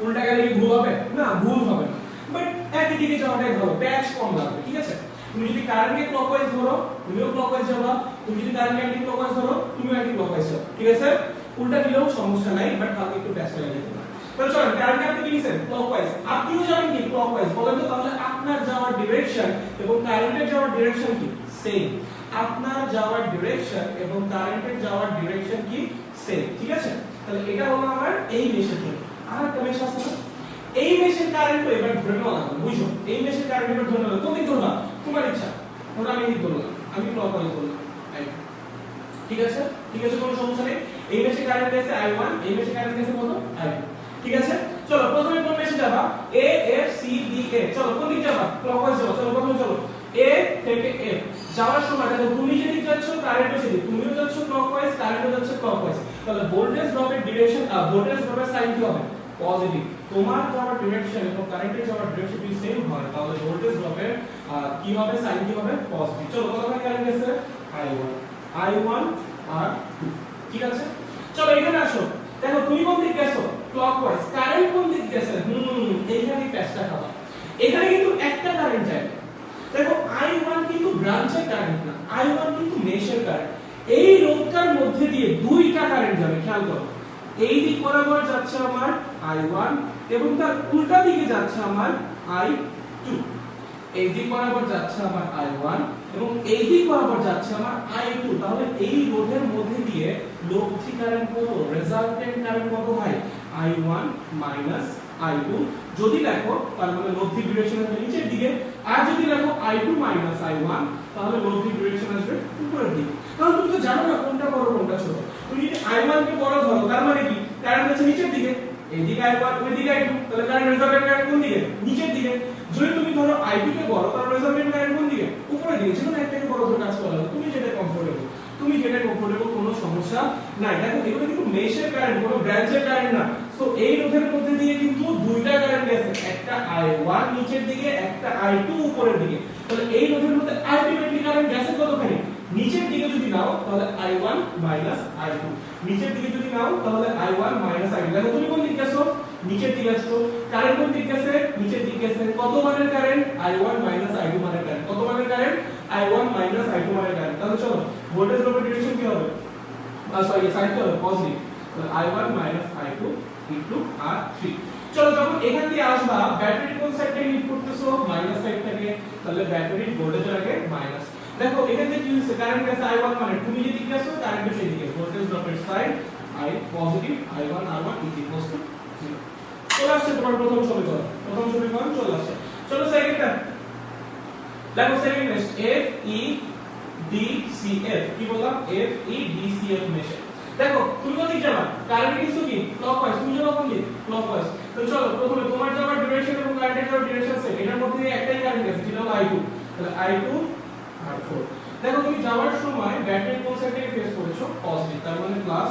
Speaker 1: উল্টা গেলে কি ভুল হবে না? ভুল হবে না, বাট একই দিকে যাওয়াটাই ভালো, প্যাচ কম লাগবে, ঠিক আছে। তুমি যদি কারেন্টকে ক্লকওয়াইজ ধরো তুমিও ক্লকওয়াইজ যাবা, তুমি যদি কারেন্টকে অ্যান্টি ক্লকওয়াইজ ধরো তুমিও অ্যান্টি ক্লকওয়াইজ যাবা, ঠিক আছে। উল্টা দিলেও সমস্যা নাই, বাট হালকা একটু প্যাচ লাগে যেতে পারে। তাহলে চলেন কারেন্টকে আপনি কি নিছেন ক্লকওয়াইজ, আপনিও যাবেন কি ক্লকওয়াইজ, বলেন তো তাহলে আপনার যাওয়ার ডিরেকশন এবং কারেন্টের যাওয়ার ডিরেকশন কি সেম, আপনার যাওয়ার ডিরেকশন এবং কারেন্টের যাওয়ার ডিরেকশন কি সেম, ঠিক আছে। তাহলে এটা হলো আমার এই মেশের জন্য। আর একটা মেশ আছে না, এই মেশের কারেন্ট এবার ধরে নেওয়া লাগবে, বুঝছো, এই মেশের কারেন্ট এবার ধরে নেওয়া, কোন দিক ধরবা তোমার ইচ্ছা, ধরো আমি দিক ধরলাম, আমি ক্লকওয়াইজ ধরলাম, ঠিক আছে, ঠিক আছে, কোনো সমস্যা নেই। এই মেশের কারেন্ট আছে I1, এই মেশের কারেন্ট আছে কত I2, ঠিক আছে। চলো প্রথমে কোন মেশে যাবা, A F C B A, চলো কোন দিক যাবা, ক্লকওয়াইজ যাবা, চলো প্রথমে চলো A থেকে F যাওয়ার সময় দেখো তুমি যেদিক যাচ্ছ কারেন্টও সেদিক, তুমিও যাচ্ছ ক্লকওয়াইজ কারেন্টও যাচ্ছে ক্লকওয়াইজ, তাহলে ভোল্টেজ ড্রপের ডিরেকশন ভোল্টেজ ড্রপের সাইন কি হবে পজিটিভ, তোমার যাওয়ার ডিরেকশন এবং কারেন্টের যাওয়ার ডিরেকশন যদি সেম হয় তাহলে ভোল্টেজ ড্রপের কি হবে, সাইন কি হবে পজিটিভ। চলো কতখানি কারেন্ট আছে I1 আর 2, ঠিক আছে। চলো এখানে আসো, দেখো তুমি কোন দিকে গেছো ক্লকওয়াইজ, কারেন্ট কোন দিকে গেছে, এইখানে প্যাচটা খাবা, এখানে কিন্তু একটা কারেন্ট যায়, দেখো I1 কিন্তু ব্রাঞ্চের কারেন্ট না, I1 কিন্তু মেশের কারেন্ট, এই রোধটার মধ্যে দিয়ে দুইটা কারেন্ট যাবে, খেয়াল করো, এই দিক বরাবর যাচ্ছে আমার I1 এবং তার উল্টা দিকে যাচ্ছে আমার I2, এই দিক বরাবর যাচ্ছে আমার I1 এবং এই দিক বরাবর যাচ্ছে আমার I2, তাহলে এই রোধের মধ্যে দিয়ে লব্ধি কারেন্ট কত, রেজাল্টেন্ট কারেন্ট কত ভাই I1 মাইনাস I2, যদি দেখো তার মানে লব্ধি ডিরেকশন আসবে নিচের দিকে, আর যদি দেখো I2 মাইনাস I1 তাহলে লব্ধি ডিরেকশন আসবে উপরের দিকে। কারণ তুমি তো জানো না কোনটা বড় কোনটা ছোট, তুমি যদি I1 কে বড় ধরো তার মানে কি কারেন্ট আছে নিচের দিকে, এইদিকে I1 ওইদিকে I2, তাহলে কারেন্ট রেজাল্টেন্ট কারেন্ট কোন দিকে, নিচের দিকে। যদি তুমি ধরো I2 কে বড় তাহলে রেজাল্টেন্ট কারেন্ট কোন দিকে, উপরের দিকে। যেকোনো একটাকে বড় ধরে কাজ করা হবে, তুমি যেটা কমফোর্টেবল, কোনো সমস্যা নাই। দেখো এগুলো কিন্তু মেশের কারেন্ট, কোনো ব্রাঞ্চের কারেন্ট না, সো এই রোধের মধ্যে দিয়ে কিন্তু দুইটা কারেন্ট গেছে, একটা I1 নিচের দিকে একটা I2 উপরের দিকে, তাহলে এই রোধের মধ্যে আলটিমেটলি কারেন্ট গেছে কতখানি নিচের দিকে, যদি নাও তাহলে I1 মাইনাস I2, নিচের দিকে যদি নাও তাহলে I1 মাইনাস I2। দেখো তুমি কোন দিকে গেছো, নিচের দিকে আসছো, কারেন্ট কোন দিকে গেছে নিচের দিকে আছে কত মানের কারেন্ট I1 I2 মানের কারেন্ট কত মানের কারেন্ট I1 I2 মানের কারেন্ট তাহলে চলো ভোল্টেজ ড্রপের ডিরেকশন কি হবে সরি সাইন কি হবে পজিটিভ তাহলে I1 I2 ইনটু R3 চলো যখন এখান দিয়ে আসবা ব্যাটারি কোন সাইড থেকে লিড করতেছো মাইনাস সাইড থেকে তাহলে ব্যাটারির ভোল্টেজের আগে মাইনাস দেখো এখান থেকে কি হচ্ছে কারেন্ট আছে I1 মানে তুমি যেদিকে আসো কারেন্ট সেদিকে ভোল্টেজ ড্রপের সাইড I পজিটিভ I1 R1 0 চলে আসছে তোমার প্রথম সমীকরণ চলে আসছে চলো সেকেন্ডটা দেখো second mesh F E D C F কি বললাম F E D C F মেশে দেখো তুমি কোন দিক যাবা কারেন্ট কিছু কি ক্লকওয়াইজ তুমি যাবা কোন দিক ক্লকওয়াইজ তো চলো প্রথমে তোমার যাবার ডিরেকশন এবং কারেন্টের যাবার ডিরেকশন আছে এটার মধ্যে একটাই কারেন্ট আছে যেটা হলো I2 তাহলে I2 R4 দেখো তুমি যাওয়ার সময় ব্যাটারি কোন সাইড থেকে ফেস করেছো পজিটিভ তার মানে প্লাস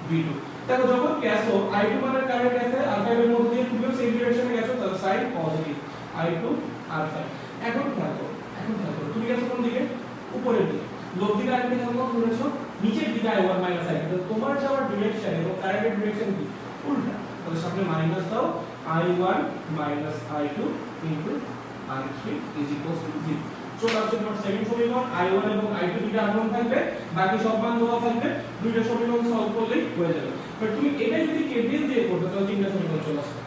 Speaker 1: V2 দেখো যখন গেছো I2 মানের কারেন্ট আছে R5 এর মধ্যে দিয়ে তুমি সেম ডিরেকশনে গেছো তাহলে সাইন পজিটিভ I2 R5 এখন খেয়াল করো তুমি গেছো কোন দিকে উপরের দিকে লব্ধি কারেন্টে যখন ধরেছো নিচের দিকে I1 I2 তো তোমার যাওয়ার ডিরেকশন এবং কারেন্টের ডিরেকশন কি উল্টা তাহলে সামনে মাইনাস দাও I1 I2 R3 0 চলে আসছে তোমার সেকেন্ড সমীকরণ I1 এবং I2 দুটো আননোন থাকবে বাকি সব মান দেওয়া থাকবে দুইটা সমীকরণ সলভ করলেই হয়ে যাবে বাট তুমি এটা যদি KVL দিয়ে করতে তাহলে তিনটা সমীকরণ চলে আসবে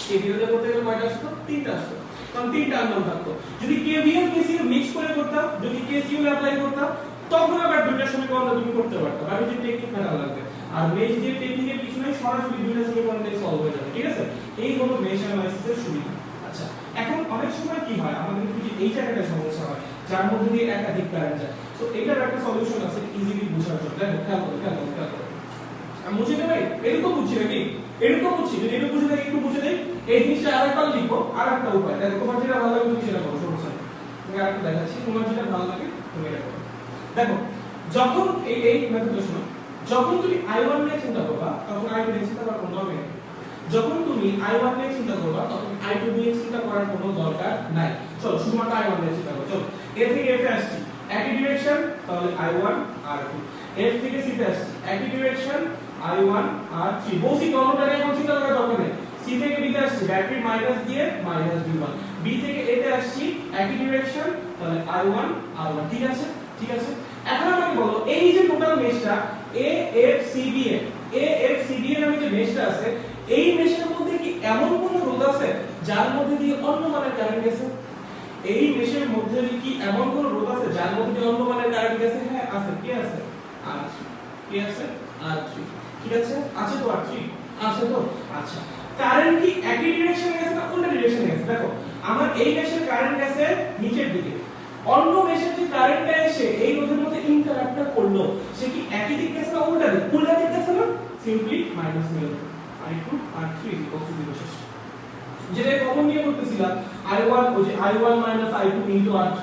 Speaker 1: KVL দিয়ে করতে গেলে কয়টা আসতো তিনটা আসতো কারণ তিনটা আননোন থাকতো যদি KVL KCL মিক্স করে করতাম যদি KCL অ্যাপ্লাই করতাম তখন আবার দুইটা সমীকরণ তুমি করতে পারতে আর যদি টেকনিক খাটা লাগবে আর মেশ দিয়ে টেকনিকের কিছু নাই সরাসরি দুইটা সমীকরণ দিয়ে সলভ হয়ে যাবে ঠিক আছে এই হলো মেশ অ্যানালাইসিসের সুবিধা আচ্ছা এখন অনেক সময় কি হয় আমাদের কিছু এই জায়গাটা সমস্যা হয় যার মধ্যে দিয়ে একাধিক কারেন্ট যায় সো এটার একটা সলিউশন আছে ইজিলি বোঝার জন্য দেখো খেয়াল করো আমি বুঝি না ভাই এরকম বুঝছি নাকি এরকম বুঝছি যদি এটা বুঝে থাকি একটু বুঝে দেই এই জিনিসটা আরেকটা লিখো আরেকটা উপায় দেখো তোমার যেটা ভালো লাগে তুমি সেটা করো সমস্যা নেই আমি আরেকটা দেখাচ্ছি তোমার যেটা ভালো লাগে তুমি এটা করো দেখো যখন এই মেথডটা শোনো যখন তুমি I1 নিয়ে চিন্তা করবা তখন I2 নিয়ে চিন্তা করার কোনো দরকার নেই যখন তুমি I1 নিয়ে চিন্তা করবা তখন I2 নিয়ে চিন্তা করার কোনো দরকার নাই চলো শুধুমাত্র I1 নিয়ে চিন্তা করো চলো A থেকে F এ আসছি একই ডিরেকশন তাহলে I1 R2 F থেকে C তে আসছি একই ডিরেকশন I1 R3 বসি কোনটা নিয়ে কোনো চিন্তা করার দরকার নেই C থেকে B তে আসছি ব্যাটারি মাইনাস দিয়ে মাইনাস V1 B থেকে A তে আসছি একই ডিরেকশন তাহলে I1 R1 ঠিক আছে এখন আমাকে বলো এই যে টোটাল মেশটা AFCBA নামে যে মেশটা আছে এই মেশের মধ্যে কি এমন কোনো রোধ আছে যার মধ্যে দিয়ে অন্য মানের কারেন্ট গেছে এই মেশের মধ্যে কি এমন কোনো রোধ আছে যার মধ্যে দিয়ে অন্য মানের কারেন্ট গেছে হ্যাঁ আছে কি আছে R3 কি আছে R3 ঠিক আছে তো R3 আছে তো আচ্ছা কারেন্ট কি একই ডিরেকশনে গেছে না উল্টা ডিরেকশনে গেছে দেখো আমার এই মেশের কারেন্ট গেছে নিচের দিকে অন্য মেশের যে কারেন্টটা এসে এই রোধের মধ্যে ইন্টারঅ্যাক্ট করলো সে কি একই দিক গেছে না উল্টা দিক গেছে না সিম্পলি মাইনাস নিয়ে I2 R3 0 শেষ যেটা কমন নিয়ে করতেছিলাম I1 ওই যে I1 I2 R3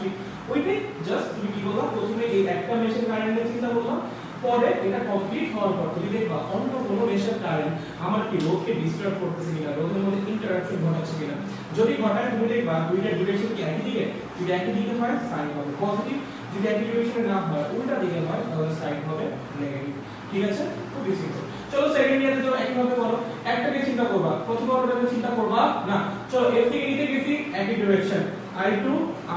Speaker 1: ওইটাই জাস্ট তুমি কি বলবা প্রথমে এই একটা মেশের কারেন্ট নিয়ে চিন্তা করলাম পরে এটা কমপ্লিট হওয়ার পর তুমি দেখবা অন্য কোনো মেশের কারেন্ট আমার কি রোধকে ডিস্টার্ব করতেছে কিনা রোধের মধ্যে ইন্টারাকশন ঘটাচ্ছে কিনা যদি ঘটায় তুমি দেখবা দুইটা ডিরেকশন কি একই দিকে যদি একই দিকে হয় সাইন হবে পজিটিভ যদি একই ডিরেকশনে না হয় উল্টা দিকে হয় তাহলে সাইন হবে নেগেটিভ ঠিক আছে খুবই সিম্পল চলো সেকেন্ড ইয়ারে যাও একই ভাবে করো একটাকে চিন্তা করবা প্রথম অর্ডারটাকে চিন্তা করবা না চলো F থেকে E তে গেছি একই ডিরেকশন I2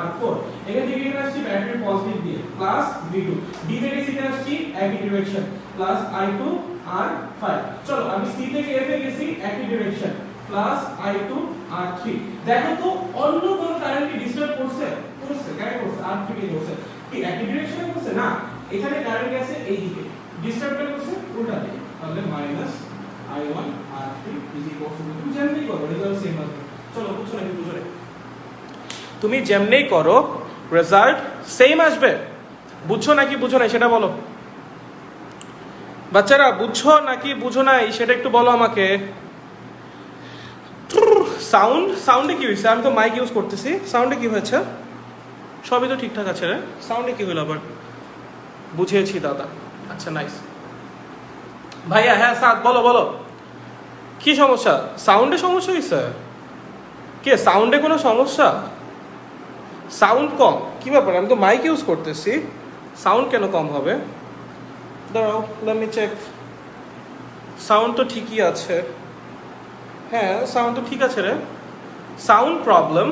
Speaker 1: R4 এখান থেকে এখানে আসছি ব্যাটারি পজিটিভ দিয়ে প্লাস V2 D থেকে C তে আসছি একই ডিরেকশন প্লাস I2 R5 চলো আমি C থেকে F এ গেছি একই ডিরেকশন প্লাস I2 R3 দেখো তো অন্য কোন কারেন্ট কি ডিস্টার্ব করছে কেন করছে R3 কে করছে কি একই ডিরেকশনে করছে না এখানে কারেন্ট গেছে এই দিকে ডিস্টার্ব করছে উল্টা দিকে তাহলে মাইনাস I1 R3 তুমি যেমনি করো রেজাল্ট সেম আসবে চলো বুঝছো নাকি বুঝো না তুমি যেমনি করো রেজাল্ট সেম আসবে বুঝছো নাকি বুঝো না সেটা বলো বাচ্চারা বুঝছো নাকি বুঝো না সেটা একটু বলো আমাকে সাউন্ডে কি হয়েছে আমি তো মাইক ইউজ করতেছি সাউন্ডে কি হয়েছে সবই তো ঠিকঠাক আছে রে সাউন্ডে কি হলো আবার বুঝিয়েছি দাদা আচ্ছা নাইস ভাইয়া হ্যাঁ সাদ বলো কি সমস্যা সাউন্ডে সমস্যা হয়েছে কে সাউন্ডে কোনো সমস্যা সাউন্ড কম কি ব্যাপার আমি তো মাইক ইউজ করতেছি সাউন্ড কেন কম হবে দাঁড়াও লেট মি চেক সাউন্ড তো ঠিকই আছে হ্যাঁ সাউন্ড তো ঠিক আছে রে সাউন্ড প্রবলেম,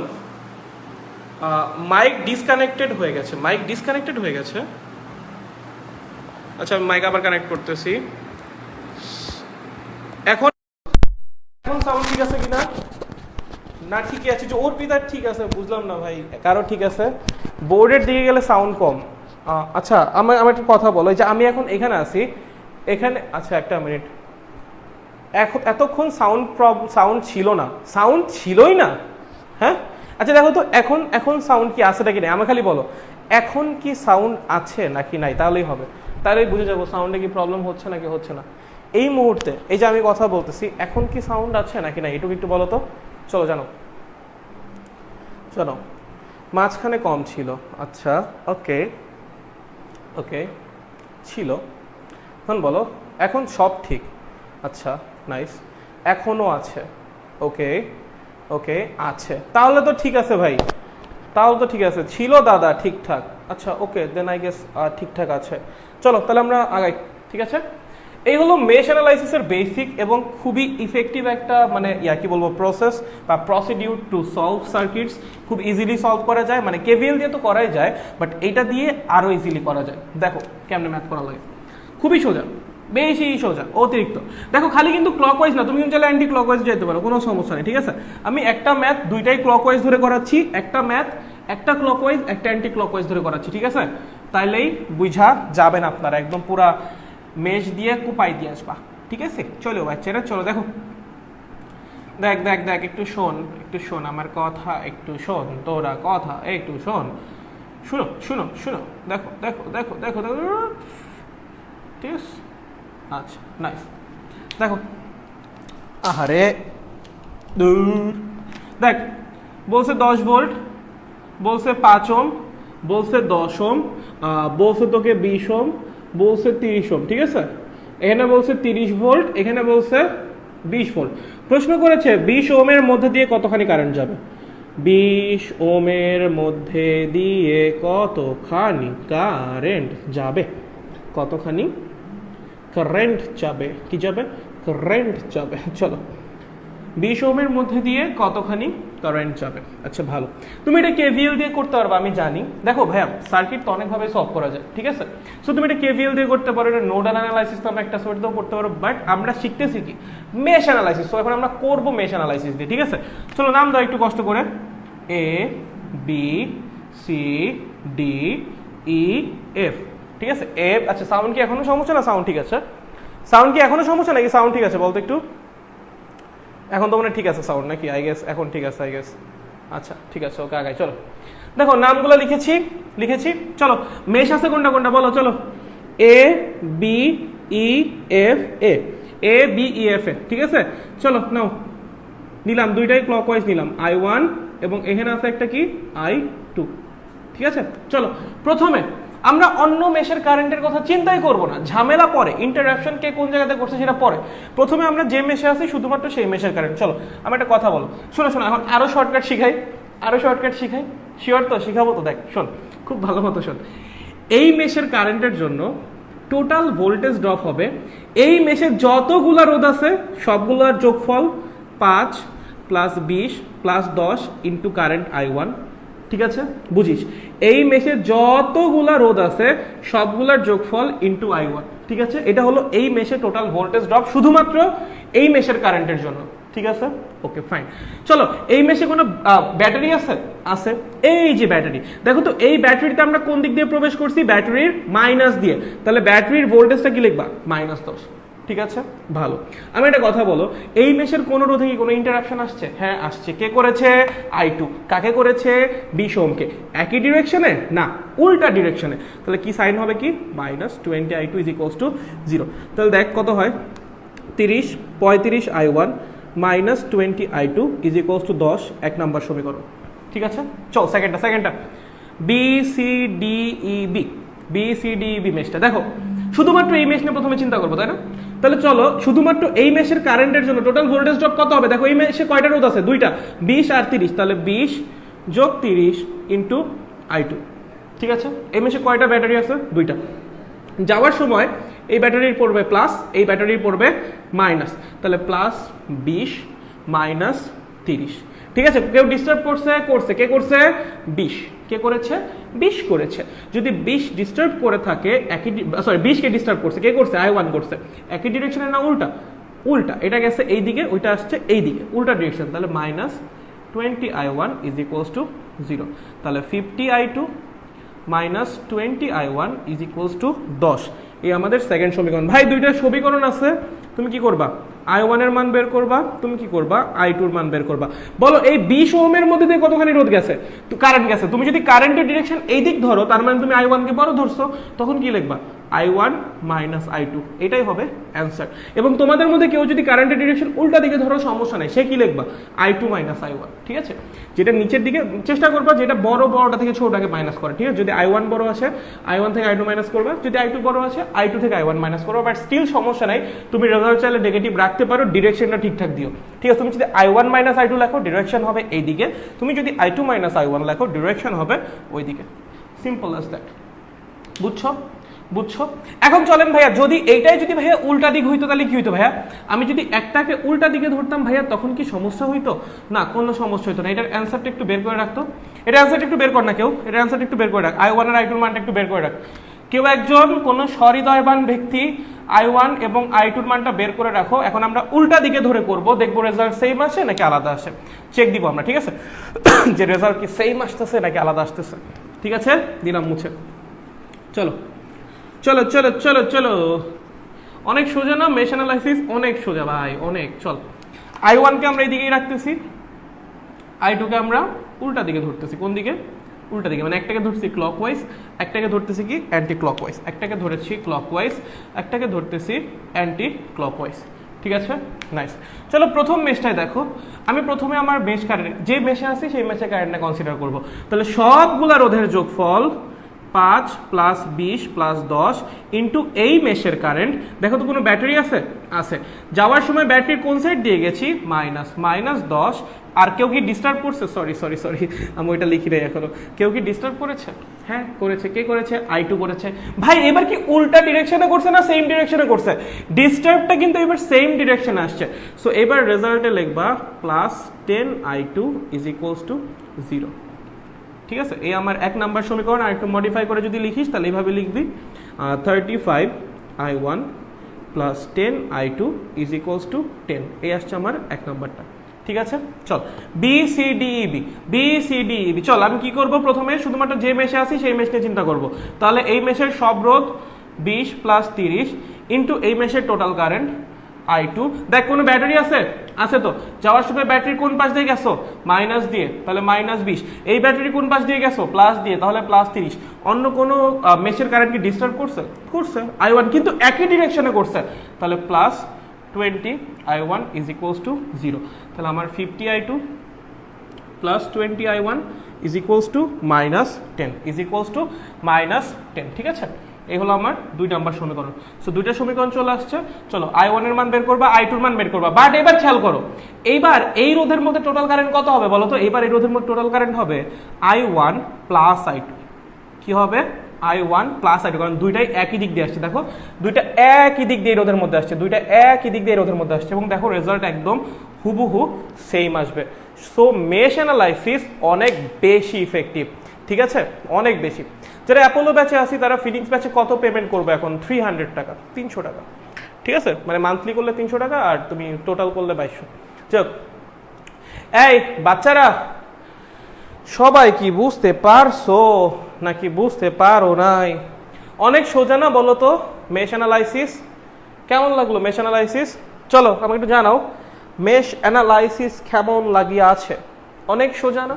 Speaker 1: মাইক ডিসকানেক্টেড হয়ে গেছে, মাইক ডিসকানেক্টেড হয়ে গেছে। আচ্ছা আমি মাইক আবার কানেক্ট করতেছি। এখন এখন সাউন্ড ঠিক আছে কিনা? না ঠিকই আছে, যে ওর পিতার ঠিক আছে, বুঝলাম না ভাই কারো ঠিক আছে, বোর্ডের দিকে গেলে সাউন্ড কম। আচ্ছা আমার একটা কথা বলো, যে আমি এখন এখানে আছি, এখানে আচ্ছা একটা মিনিট, এখন এতক্ষণ সাউন্ড ছিল না, সাউন্ড ছিলই না, হ্যাঁ? আচ্ছা দেখো তো এখন এখন সাউন্ড কি আছে নাকি নাই, আমার খালি বলো এখন কি সাউন্ড আছে নাকি নাই, তাহলেই হবে, তাহলেই বুঝে যাবো সাউন্ডে কি প্রবলেম হচ্ছে নাকি হচ্ছে না। এই মুহূর্তে এই যে আমি কথা বলতেছি, এখন কি সাউন্ড আছে নাকি নাই এটুকু একটু বলো তো। চলো জানো, চলো মাঝখানে কম ছিল, আচ্ছা ওকে ওকে ছিল, এখন বলো এখন সব ঠিক, আচ্ছা নাইস, এখনো আছে, ওকে ওকে আছে, তাহলে তো ঠিক আছে ভাই, তাহলে তো ঠিক আছে, ছিল দাদা ঠিকঠাক, আচ্ছা ওকে দেন আই গেস ঠিকঠাক আছে। চলো তাহলে আমরা আগাই, ঠিক আছে? এই হলো মেশ অ্যানালাইসিসের বেসিক এবং খুবই ইফেক্টিভ একটা মানে কি বলবো প্রসেস বা প্রসিডিউর টু সলভ সার্কিটস। খুব ইজিলি সলভ করা যায়, মানে কেভিএল দিয়ে তো করাই যায়, বাট এটা দিয়ে আরো ইজিলি করা যায়। দেখো কেমনে ম্যাথ করা লাগে, খুবই সোজা, বেশি সোজা, অতিরিক্ত। দেখো খালি কিন্তু ক্লকওয়াইজ না, তুমি কিন্তু অ্যান্টি ক্লকওয়াইজ যেতে পারো, কোনো সমস্যা নেই, ঠিক আছে? আমি একটা ম্যাথ দুইটাই ক্লকওয়াইজ ধরে করাচ্ছি, একটা ম্যাথ একটা ক্লকওয়াইজ একটা অ্যান্টি ক্লকওয়াইজ ধরে করাচ্ছি, ঠিক আছে? তাইলেই বুঝা যাবেন আপনারা, একদম পুরা মেশ দিয়ে কুপাই দিয়ে আসবা, ঠিক আছে? চলো বাচ্চারা চলো, দেখো দেখ দেখ দেখ একটু শোন আমার কথা, একটু শোন তোরা কথা একটু শোন, শুনো শুনো শুনো, দেখো দেখো দেখো দেখো দেখো, ঠিক আছে? আচ্ছা নাইস, দেখো আহারে দূর, দেখ বলছে 10 ভোল্ট, বলছে 5 ওহম, বলছে 10 ওহম, বলছে তোকে 20 ওহম, বলছে 30 ওহম, ঠিক আছে? এখানে বলছে 30 ভোল্ট, এখানে বলছে 20 ভোল্ট। প্রশ্ন করেছে 20 ওহমের মধ্যে দিয়ে কতখানি কারেন্ট যাবে, 20 ওহমের মধ্যে দিয়ে কতখানি কারেন্ট যাবে, কতখানি কারেন্ট যাবে, কি যাবে, কারেন্ট যাবে। চলো 20 ওহমের মধ্যে দিয়ে কতখানি কারেন্ট যাবে। আচ্ছা ভালো, তুমি এটা কেভিএল দিয়ে করতে পারবে আমি জানি। দেখো ভাইয়া সার্কিট তো অনেকভাবে সলভ করা যায়, ঠিক আছে? সো তুমি এটা কেভিএল দিয়ে করতে পারো, এটা নোডাল অ্যানালাইসিস নামে একটা সর্ট দিয়েও করতে পারো, বাট আমরা শিখতেছি কি মেশ অ্যানালাইসিস, তো এখন আমরা করবো মেশ অ্যানালাইসিস দিয়ে, ঠিক আছে? চলো নাম দাও একটু কষ্ট করে, A B C D E F, ঠিক আছে? এফ, আচ্ছা সাউন্ড কি এখনো সমস্যা না? সাউন্ড ঠিক আছে? সাউন্ড কি এখনো সমস্যা নাকি সাউন্ড ঠিক আছে বলতো একটু? এখন তো মানে ঠিক আছে সাউন্ড নাকি? আই গেস এখন ঠিক আছে, আই গেস। আচ্ছা ঠিক আছে, ওকে আগাই চলো। দেখো নামগুলো লিখেছি, চলো মেশ আছে কোনটা কোনটা বলো, চলো A B E F, A B E F A, ঠিক আছে? চলো নাও নিলাম, দুইটাই ক্লকওয়াইজ নিলাম, I1 এবং এখানে আছে একটা কি I2, ঠিক আছে? চলো প্রথমে আমরা অন্য মেশের কারেন্টের কথা চিন্তাই করব না, ঝামেলা পরে, ইন্টারাপশন কে কোন জায়গাতে করছে সেটা পরে, প্রথমে আমরা যে মেশে আছি শুধুমাত্র সেই মেশের কারেন্ট। চলো আমি একটা কথা বলো, শোনো শোনো, এখন আরো শর্টকাট শিখাই, শিওর তো? শিখাবো তো, দেখ শোন খুব ভালো মতো শোন। এই মেশের কারেন্টের জন্য টোটাল ভোল্টেজ ড্রপ হবে, এই মেশে যতগুলা রোধ আছে সবগুলোর যোগফল 5 plus 20 plus 10 into current I1, ঠিক আছে? বুঝিস, এই মেশে যতগুলা রোধ আছে সবগুলার যোগফল ইন্টু I1, ঠিক আছে? এটা হলো এই মেশে টোটাল ভোল্টেজ ড্রপ শুধুমাত্র এই মেশের কারেন্টের জন্য, ঠিক আছে? Okay fine. চলো এই মেশে কোনো ব্যাটারি আছে, এই যে ব্যাটারি, দেখো তো এই ব্যাটারিতে আমরা কোন দিক দিয়ে প্রবেশ করছি, ব্যাটারির মাইনাস দিয়ে, তাহলে ব্যাটারির ভোল্টেজটা কি লিখবা, -10, ঠিক আছে? ভালো, আমি একটা কথা বলো, এই মেশের কোন রোধে কি কোনো ইন্টারাপশন আসছে? হ্যাঁ আসছে। কে করেছে? I2। কাকে করেছে? 20 ওহমকে। একই ডিরেকশনে না, উল্টা ডিরেকশনে, তাহলে কি সাইন হবে কি, -20 I2 = 0। তাহলে দেখ কত হয়, 35 I1 -20 I2 = 10, 1 নম্বর সমীকরণ, ঠিক আছে? চল সেকেন্ডটা BCDEB মেশটা দেখো, শুধুমাত্র এই মেশ নিয়ে প্রথমে চিন্তা করবো, তাই না? তাহলে চলো শুধুমাত্র এই মেশের কারেন্টের জন্য টোটাল ভোল্টেজ ড্রপ কত হবে, দেখো এই মেশে কয়টা রোধ আছে, দুইটা, 20 আর 30, তাহলে 20 যোগ 30 ইন্টু I2, ঠিক আছে? এই মেশে কয়টা ব্যাটারি আছে, দুইটা। যাওয়ার সময় এই ব্যাটারির পড়বে প্লাস, এই ব্যাটারির পড়বে মাইনাস, তাহলে +20 - 30, ঠিক আছে, কেউ ডিস্টার্ব করছে কে করছে 20, কে করেছে 20 করেছে। যদি 20 ডিস্টার্ব করে থাকে একই, সরি 20 কে ডিস্টার্ব করছে কে করছে I1 করছে, একই ডিরেকশনে না উল্টা, উল্টা, এটা গেছে এই দিকে ওইটা আসছে এই দিকে, উল্টা ডিরেকশন, তাহলে -20I1 ইজ ইকুয়ালস টু 0। তাহলে 50I2 -20I1 is equals two 10। এই আমাদের সেকেন্ড সমীকরণ। ভাই দুইটা সমীকরণ আছে, তুমি কি করবা I1 এর মান বের করবা, তুমি কি করবা I2 এর মান বের করবা। বলো এই 20 ওহমের মধ্যে দিয়ে কতখানি রোধ গেছে, তো কারেন্ট গেছে। তুমি যদি কারেন্টের ডিরেকশন এই দিক ধরো, তার মানে তুমি I1 কে বড় ধরছো, তখন কি লিখবা I1 - I2, এটাই হবে অ্যান্সার। এবং তোমাদের মধ্যে কেউ যদি কারেন্টের ডিরেকশন উল্টা দিকে ধরো, সমস্যা নাই, সে কি লিখবা I2 - I1। ঠিক আছে, যেটা নিচের দিকে চেষ্টা করবা, যেটা বড়টা থেকে ছোটটাকে মাইনাস করে। ঠিক আছে, যদি I1 বড় আসে I1 থেকে I2 মাইনাস করবা, যদি I2 বড় আসে I2 থেকে I1 মাইনাস করবা। বাট স্টিল সমস্যা নাই, তুমি রেজাল্ট চাইলে নেগেটিভ রাখতে পারো, ডিরেকশনটা ঠিকঠাক দিও। ঠিক আছে, তুমি যদি I1 - I2 লেখো, ডিরেকশন হবে এই দিকে, তুমি যদি I2 - I1 লেখো, ডিরেকশন হবে ওই দিকে। Simple as that. বুঝছো? এখন চলেন ভাইয়া, যদি এইটাই যদি ভাইয়া উল্টা দিক হইতো তাহলে কি হইতো ভাইয়া? আমি যদি একটাকে উল্টা দিকে ধরতাম ভাইয়া, তখন কি সমস্যা হইতো? না, কোনো সমস্যা হইতো না। এটার অ্যান্সারটা একটু বের করে রাখতো, এটা অ্যান্সারটা একটু বের কর না কেউ, এটা অ্যান্সারটা একটু বের করে রাখ, I1 আর I2 এর মানটা একটু বের করে রাখ। কেউ একজন কোন সহৃদয়বান ব্যক্তি I1 এবং I2 এর মানটা বের করে রাখো। এখন আমরা উল্টা দিকে ধরে করব, দেখবো রেজাল্ট সেম আসে নাকি আলাদা আসে, চেক দিব আমরা। ঠিক আছে, যে রেজাল্ট কি সেম আসতেছে নাকি আলাদা আসতেছে। ঠিক আছে, দিলাম মুছে। চলো চলো চলো চলো চলো, অনেক সোজা না মেশ অ্যানালাইসিস? অনেক সোজা ভাই, অনেক। চল, I1 কে আমরা এই দিকেই রাখতেছি, I2 কে আমরা উল্টা দিকে ধরতেছি। কোন দিকে? উল্টা দিকে, মানে একটাকে ধরছি ক্লকওয়াইজ, একটাকে ধরতেছি কি অ্যান্টি ক্লকওয়াইজ, একটাকে ধরেছি ক্লকওয়াইজ, একটাকে ধরতেছি অ্যান্টি ক্লকওয়াইজ। ঠিক আছে, নাইস। চলো প্রথম মেশটাই দেখো, আমি প্রথমে আমার মেশ কারেন্ট, যে মেশে আছি সেই মেশে কারেন্টটা কনসিডার করব। তাহলে সবগুলা রোধের যোগফল 5 + 20 + 10 ইন্টু এই মেশের কারেন্ট। দেখো তো কোনো ব্যাটারি আছে? আছে। যাওয়ার সময় ব্যাটারির কোন সাইড দিয়ে গেছি? -10। আর কেউ কি ডিস্টার্ব করছে? সরি, আমি ওইটা লিখি নাই এখনো। কেউ কি ডিস্টার্ব করেছে? হ্যাঁ করেছে। কে করেছে? I2 করেছে। ভাই এবার কি উল্টা ডিরেকশনে করছে না সেম ডিরেকশনে করছে? ডিস্টার্বটা কিন্তু এবার সেম ডিরেকশনে আসছে। সো এবার রেজাল্টে লিখবা +10I2 = 0। ঠিক আছে, এই আমার 1 নাম্বার সমীকরণ। আর একটু মডিফাই করে যদি লিখিস তাহলে এইভাবে লিখবি 35I1 + 10I2 = 10। এই আসছে আমার 1 নাম্বারটা। ঠিক আছে, চল BCDEB। চল আমি কি করব, প্রথমে শুধুমাত্র যে মেশে আছি সেই মেশ নিয়ে চিন্তা করব। তাহলে এই মেশের সব রোধ 20 + 30 ইন্টু এই মেশের টোটাল কারেন্ট I2। দেখ কোনো ব্যাটারি আছে? আছে তো। যাওয়ার সময় ব্যাটারি কোন পাশ দিয়ে গেছো? মাইনাস দিয়ে, তাহলে -20। এই ব্যাটারি কোন পাশ দিয়ে গেছো? প্লাস দিয়ে, তাহলে +30। অন্য কোনো মেশের কারেন্ট কি ডিস্টার্ব করছে? করছে। I1 কিন্তু একই ডিরেকশনে করছে, তাহলে +20I1 = 0। তাহলে আমার 50I2 + 20I1 -10 ঠিক আছে। এই হলো আমার 2 নাম্বার সমীকরণ। সো দুইটা সমীকরণ চলে আসছে। চলো I1 এর মান বের করবা, I2 এর মান বের করবা। বাট এবার খেয়াল করো, এইবার এই রোধের মধ্যে টোটাল কারেন্ট কত হবে বলো তো? এবার এই রোধের মধ্যে টোটাল কারেন্ট হবে I1 + I2। কি হবে? I1 + I2, কারণ দুইটাই একই দিক দিয়ে আসছে। দেখো দুইটা একই দিক দিয়ে রোধের মধ্যে আসছে, দুইটা একই দিক দিয়ে রোধের মধ্যে আসছে, এবং দেখো রেজাল্ট একদম হুবহু সেম আসবে। সো মেশ অ্যানালাইসিস অনেক বেশি ইফেক্টিভ। ঠিক আছে, অনেক বেশি। যারা অ্যাপোলো ব্যাচে আছি তারা ফিনিক্স ব্যাচে কত পেমেন্ট করবে এখন? 300 টাকা, 300 টাকা। ঠিক আছে, মানে মান্থলি করলে 300 টাকা, আর তুমি টোটাল করলে 2200। চল, এই বাচ্চারা সবাই কি বুঝতে পারছো নাকি বুঝতে পারো নাই? অনেক সোজা না বলো তো মেশ অ্যানালাইসিস? কেমন লাগলো মেশ অ্যানালাইসিস? চলো আমাকে একটু জানাও, মেশ অ্যানালাইসিস কেমন লাগিয়ে আছে? অনেক সোজা না?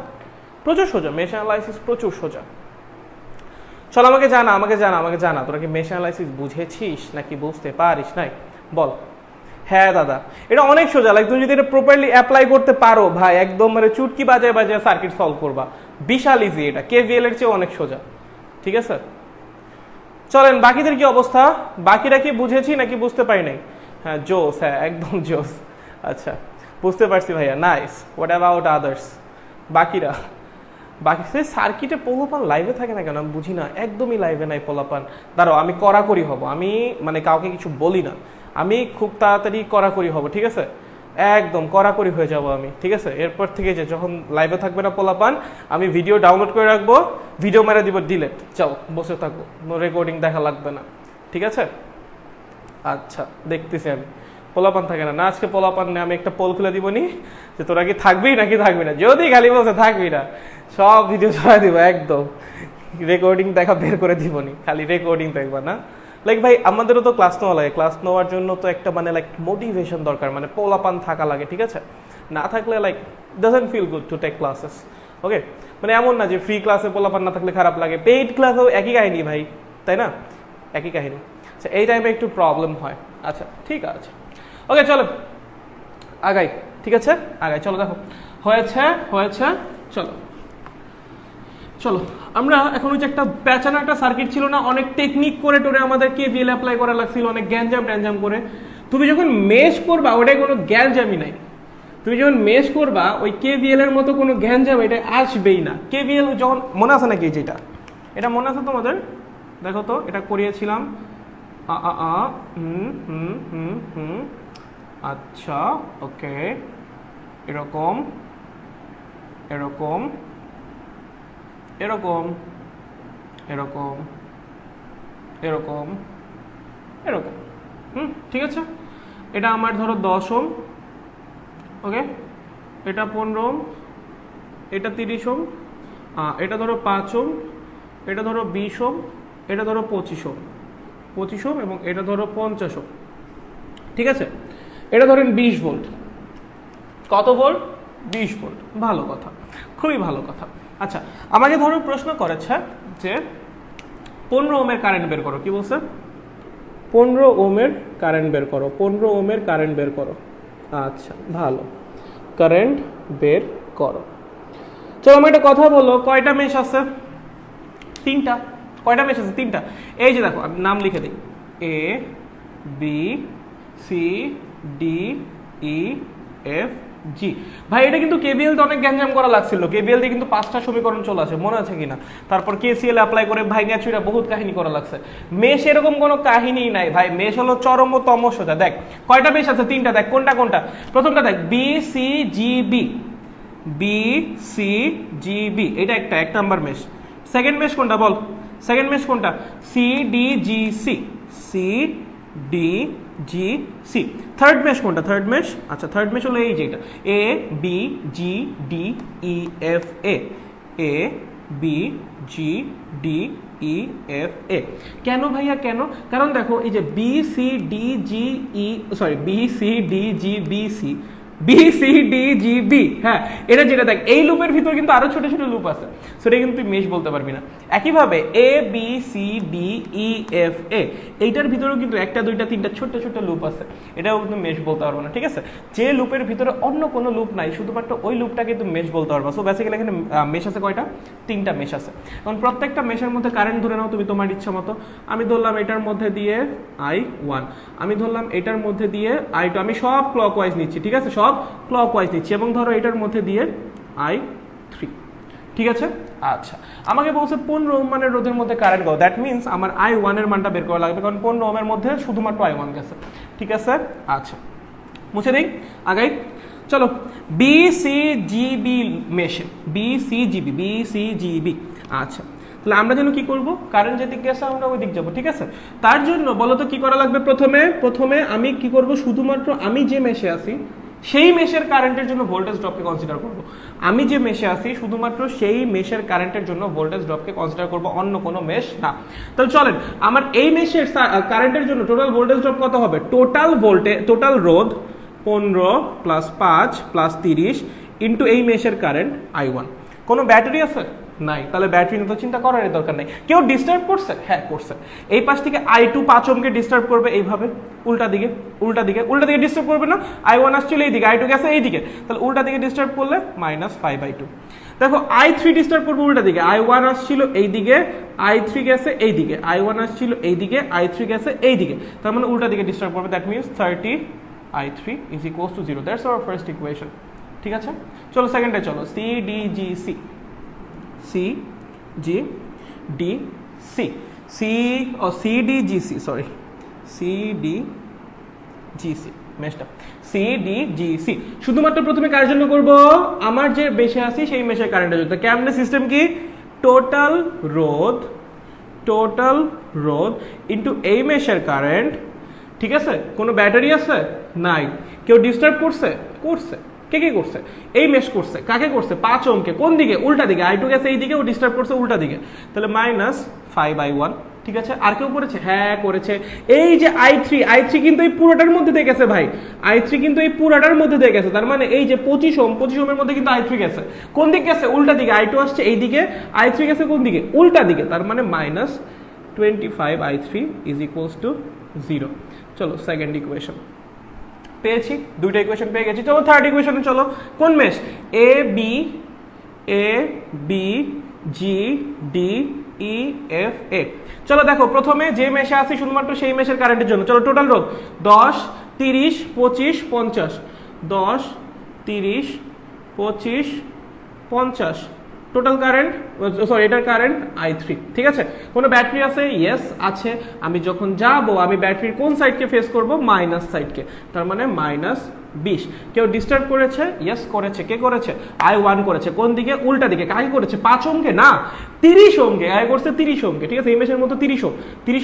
Speaker 1: প্রচুর সোজা, মেশ অ্যানালাইসিস প্রচুর সোজা। চল আমাকে জানা তোরা কি মেশ অ্যানালাইসিস বুঝেছিস নাকি বুঝতে পারিস নাই? বল। হ্যাঁ দাদা, এটা অনেক সোজা। লাইক তুমি যদি এটা প্রপারলি অ্যাপ্লাই করতে পারো ভাই, একদম মানে চুটকি বাজায় সার্কিট সলভ করবা। বিশাল ইজি, এটা কেভিএল এর চেয়ে অনেক সোজা। ঠিক আছে, চলেন বাকিদের কি অবস্থা? বাকিরা কি বুঝেছি নাকি বুঝতে পারি নাই? হ্যাঁ জোস, হ্যাঁ একদম জোস। আচ্ছা বুঝতে পারছি ভাইয়া, নাইস। What about others? বাকিরা সার্কিটে পোলাপান লাইভে থাকে না কেন আমি বুঝি না, একদমই লাইভে নাই পোলাপান। দাঁড়াও আমি কড়াকড়ি হব, আমি মানে কাউকে কিছু বলি না, আমি খুব তাড়াতাড়ি কড়াকড়ি হব। ঠিক আছে, একদম কড়াকড়ি হয়ে যাব আমি, ঠিক আছে? এরপর থেকে যে যখন লাইভে থাকবে না পোলাপান, আমি ভিডিও ডাউনলোড করে রাখবো, ভিডিও মেরে দিব ডিলেট, যাও বসে থাকো, নো রেকর্ডিং দেখা লাগবে না, ঠিক আছে? আচ্ছা দেখতেছি আমি, পোলাপান থাকে না আজকে, পোলাপান আমি একটা পোল খুলে দিব নি যে তোরা কি থাকবি নাকি থাকবি না, যদি খালি বলছে থাকবি না সব ভিডিও ছড়াই দিব, একদম রেকর্ডিং দেখা বের করে দিব নি, খালি রেকর্ডিং দেখবা না। লাইক ভাই আমাদেরও তো ক্লাস নেওয়া লাগে, ক্লাস নেওয়ার জন্য তো একটা মানে লাইক মোটিভেশন দরকার, মানে পোলাপান থাকা লাগে, ঠিক আছে? না থাকলে like doesn't feel good to take classes, okay? মানে এমন না যে ফ্রি ক্লাসে পোলাপান না থাকলে খারাপ লাগে, পেইড ক্লাসেও একই কাহিনী ভাই, তাই না? একই কাহিনী। আচ্ছা এই টাইমে একটু প্রবলেম হয়। আচ্ছা ঠিক আছে, ওকে চলো আগাই, ঠিক আছে আগাই, চলো দেখো হয়েছে হয়েছে, চলো চলো আমরা এখন ওই যে একটা প্যাচানো একটা সার্কিট ছিল না, অনেক টেকনিক করে টোরে আমাদের কেভিএল অ্যাপ্লাই করা লাগছিল, অনেক গ্যাঞ্জাম ট্যাঞ্জাম করে। তুমি যখন মেশ করবা ওটাই কোনো গ্যাঞ্জামই নাই, তুমি যখন মেশ করবা ওই কেভিএল এর মতো কোনো গ্যাঞ্জাম এটা আসবেই না। কেভিএল যখন মনে আছে নাকি, যেটা এটা মনে আছে তোমাদের, দেখো তো এটা করিয়েছিলাম, আচ্ছা ওকে, এরকম এরকম এরকম এরকম এরকম এরকম, ঠিক আছে? এটা আমার ধরো 10 ওহম, ওকে, এটা 15 ওহম, এটা 30 ওহম, এটা ধরো 5 ওহম, এটা ধরো 20 ওহম, এটা ধরো 25 ওহম, 25 ওহম, এবং এটা ধরো 50 ওহম, ঠিক আছে? এটা ধরেন 20 ভোল্ট, কত ভোল্ট? 20 ভোল্ট, ভালো কথা, খুবই ভালো কথা। আচ্ছা আমাকে ধরো প্রশ্ন করেছে যে 15 ওহমের কারেন্ট বের করো, কি বলছে? 15 ওহমের কারেন্ট বের করো, 15 ওহমের কারেন্ট বের করো। আচ্ছা ভালো, কারেন্ট বের করো। চলো আমার একটা কথা বলো, কয়টা মেশ আছে? 3টা। কয়টা মেশ আছে? 3টা। এই যে দেখো আমি নাম লিখে দিই, A B C D E F G. ভাই এটা কিন্তু কেভিএল তে অনেক গ্যাঞ্জাম করা লাগছিল, কেভিএল দিয়ে কিন্তু 5টা সমীকরণ চলে আসে, মনে আছে কিনা? তারপর কেসিএল অ্যাপ্লাই করে ভাইঙ্গা চুরা বহুত কাহিনী করা লাগছে। মেশ এরকম কোনো কাহিনী নাই ভাই, মেশ হলো চরমতম সোজা। দেখ কয়টা মেশ আছে? 3টা। দেখ কোনটা কোনটা? প্রথমটা দেখ B C G B, B C G B, এটা একটা 1 নাম্বার মেশ। সেকেন্ড মেশ কোনটা বল? সেকেন্ড মেশ কোনটা? C D G C, C D G C. Third mesh কোনটা? থার্ড মেশ, আচ্ছা থার্ড মেশ হলো এই যেটা, A B G D E F A, A B G D E F A. কেন ভাইয়া কেন? কারণ দেখো এই যে B C D G E, sorry B C D G B C, B C D G B, হ্যাঁ এটা যেটা দেখ এই লুপের ভিতরে কিন্তু আরো ছোট ছোট লুপ আছে, সেটা কিন্তু তুই মেশ বলতে পারবি না। একইভাবে A B C D E F A, এইটার ভিতরেও কিন্তু 1টা 2টা 3টা ছোট ছোট লুপ আছে, এটাও কিন্তু মেশ বলতে পারবো না, ঠিক আছে? যে লুপের ভিতরে অন্য কোনো লুপ নাই, শুধুমাত্র ওই লুপটাকে কিন্তু মেশ বলতে পারবো। সো বেসিক্যালি এখানে মেশ আছে কয়টা? 3টা মেশ আছে। এখন প্রত্যেকটা মেশের মধ্যে কারেন্ট ধরে নাও তুমি তোমার ইচ্ছা মতো। আমি ধরলাম এটার মধ্যে দিয়ে I1, আমি ধরলাম এটার মধ্যে দিয়ে I2, আমি সব ক্লকওয়াইজ নিচ্ছি, ঠিক আছে? সব ক্লকওয়াইজ নিচ্ছি, এবং ধরো এটার মধ্যে দিয়ে I3, ঠিক আছে? আচ্ছা আমাকে বলছে 15 ওহম মানের রোধের মধ্যে কারেন্ট কত, দ্যাট মিন্স আমার I1 এর মানটা বের করা লাগবে, কারণ 15 ওহমের মধ্যে শুধুমাত্র I1 গেছে, ঠিক আছে? আচ্ছা মুছে দিই, আগাই চলো। বি সি জি বি মেশে, B C G B, B C G B. আচ্ছা তাহলে আমরা যেন কি করব, কারেন্ট যেদিক গেছে আমরা ওই দিক যাবো, ঠিক আছে? তার জন্য বলো তো কি করা লাগবে? প্রথমে আমি কি করব, শুধুমাত্র আমি যে মেশে আছি সেই মেশের কারেন্টের জন্য ভোল্টেজ ড্রপকে কনসিডার করব। আমি যে মেশে আছি শুধুমাত্র সেই মেশের কারেন্টের জন্য ভোল্টেজ ড্রপকে কনসিডার করব, অন্য কোনো মেশ না। তাহলে চলেন আমার এই মেশের কারেন্টের জন্য টোটাল ভোল্টেজ ড্রপ কত হবে? টোটাল রোধ 15 প্লাস 5 প্লাস 30 ইন্টু এই মেশের কারেন্ট I1। কোনো ব্যাটারি আছে? নাই, তাহলে ব্যাটারি নিয়ে তো চিন্তা করার দরকার নাই। কেউ ডিস্টার্ব করছে? হ্যাঁ করছে। এই পাশ থেকে I2 5 ওহমকে ডিস্টার্ব করবে এইভাবে, উল্টা দিকে ডিস্টার্ব করবে না? I1 আসছিল এই দিকে, I2 গেছে এই দিকে, তাহলে উল্টা দিকে ডিস্টার্ব করলে -5/2। দেখো I3 ডিস্টার্ব করবে উল্টা দিকে, I1 আসছিল এই দিকে, I3 গেছে এই দিকে, I1 আসছিল এই দিকে, I3 গেছে এই দিকে, তার মানে উল্টা দিকে ডিস্টার্ব করবে, that means 30I3 is equals to 0. That's our first equation. ঠিক আছে? চলো সেকেন্ডে চলো, C D G C, C G D C, C D G C, sorry C D G C. মেশটা সি ডি জি সি শুধুমাত্র প্রথমে কার জন্য করব আমার যে মেশে আছি সেই মেশের কারেন্টের জন্য কেমনে সিস্টেম কি টোটাল রোধ ইনটু এই মেশের কারেন্ট ঠিক আছে কোনো ব্যাটারি আছে নাই কেউ ডিস্টার্ব করছে কে করছে এই মেশ করছে কাকে করছে 5 ওহমকে কোন দিকে উল্টা দিকে i2 গেছে এই দিকে ও ডিস্টার্ব করছে উল্টা দিকে তাহলে -5/1 ঠিক আছে আর কেউ করেছে হ্যাঁ করেছে এই যে i3 কিন্তু এই পুরোটার মধ্যে দিয়ে গেছে ভাই i3 কিন্তু এই পুরোটার মধ্যে দিয়ে গেছে তার মানে এই যে 25 ওহমের মধ্যে কিন্তু i3 গেছে কোন দিকে গেছে উল্টা দিকে i2 আসছে এই দিকে i3 গেছে কোন দিকে উল্টা দিকে তার মানে -25i3 0 চলো সেকেন্ড ইকুয়েশন পেয়েছি দুইটা ইকুয়েশন পেয়ে গেছি চলো থার্ড ইকুয়েশনে চলো কোন মেশ A B G D E F এ চলো দেখো প্রথমে যে মেশে আছে শুধুমাত্র সেই মেশের কারেন্টের জন্য চলো টোটাল রোধ 10 30 25 50 10 30 25 50 টোটাল কারেন্ট সরি এটার কারেন্ট i3 ঠিক আছে কোনো ব্যাটারি আছে ইয়েস আছে আমি যখন যাব আমি ব্যাটারির কোন সাইডকে ফেস করব মাইনাস সাইডকে তার মানে -20 কেউ ডিস্টার্ব করেছে ইয়েস করেছে কে করেছে i1 করেছে কোন দিকে উল্টা দিকে কাকে করেছে 5 ওহমকে না 30 ওহমকে আই করছে 30 ওহমকে ঠিক আছে এই মেশের মতো 30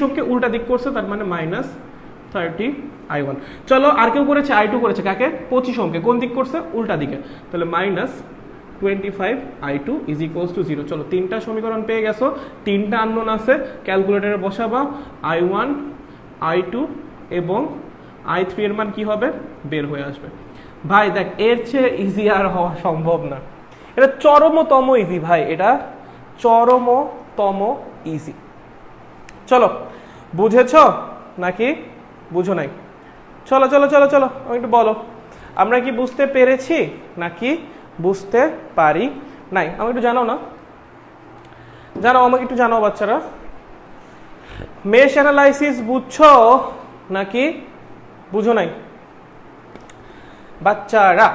Speaker 1: ওহমকে উল্টা দিক করছে তার মানে -30 i1 চলো আর কেউ করেছে i2 করেছে কাকে 25 ওহমকে কোন দিক করছে উল্টা দিকে তাহলে -25i2 0 চলো তিনটা সমীকরণ পেয়ে গেছো তিনটা আননোন আছে ক্যালকুলেটরে বসাবা i1 i2 এবং i3 এর মান কি হবে বের হয়ে আসবে ভাই দেখ এর চেয়ে ইজি আর হওয়া সম্ভব না এটা চরমতম ইজি ভাই এটা চরমতম ইজি চলো বুঝেছো নাকি বুঝো নাই চলো আমি একটু বলো আমরা কি বুঝতে পেরেছি নাকি বুঝতে পারি নাই আমাকে একটু জানাও আমাকে একটু জানাও বাচ্চারা মেশ অ্যানালাইসিস বুঝছো নাকি বুঝো নাই বাচ্চারা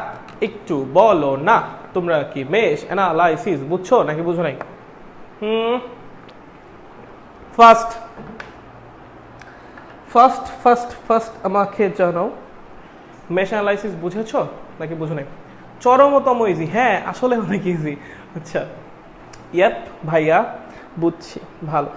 Speaker 1: একটু বলো না তোমরা কি মেশ অ্যানালাইসিস বুঝছো নাকি বুঝো নাই ফার্স্ট আমাকে জানাও মেশ অ্যানালাইসিস বুঝেছো নাকি বুঝো নাই চরমতম ইজি হ্যাঁ আসলে অনেক ইজি আচ্ছা ইয়াপ ভাইয়া বুঝছি ভালো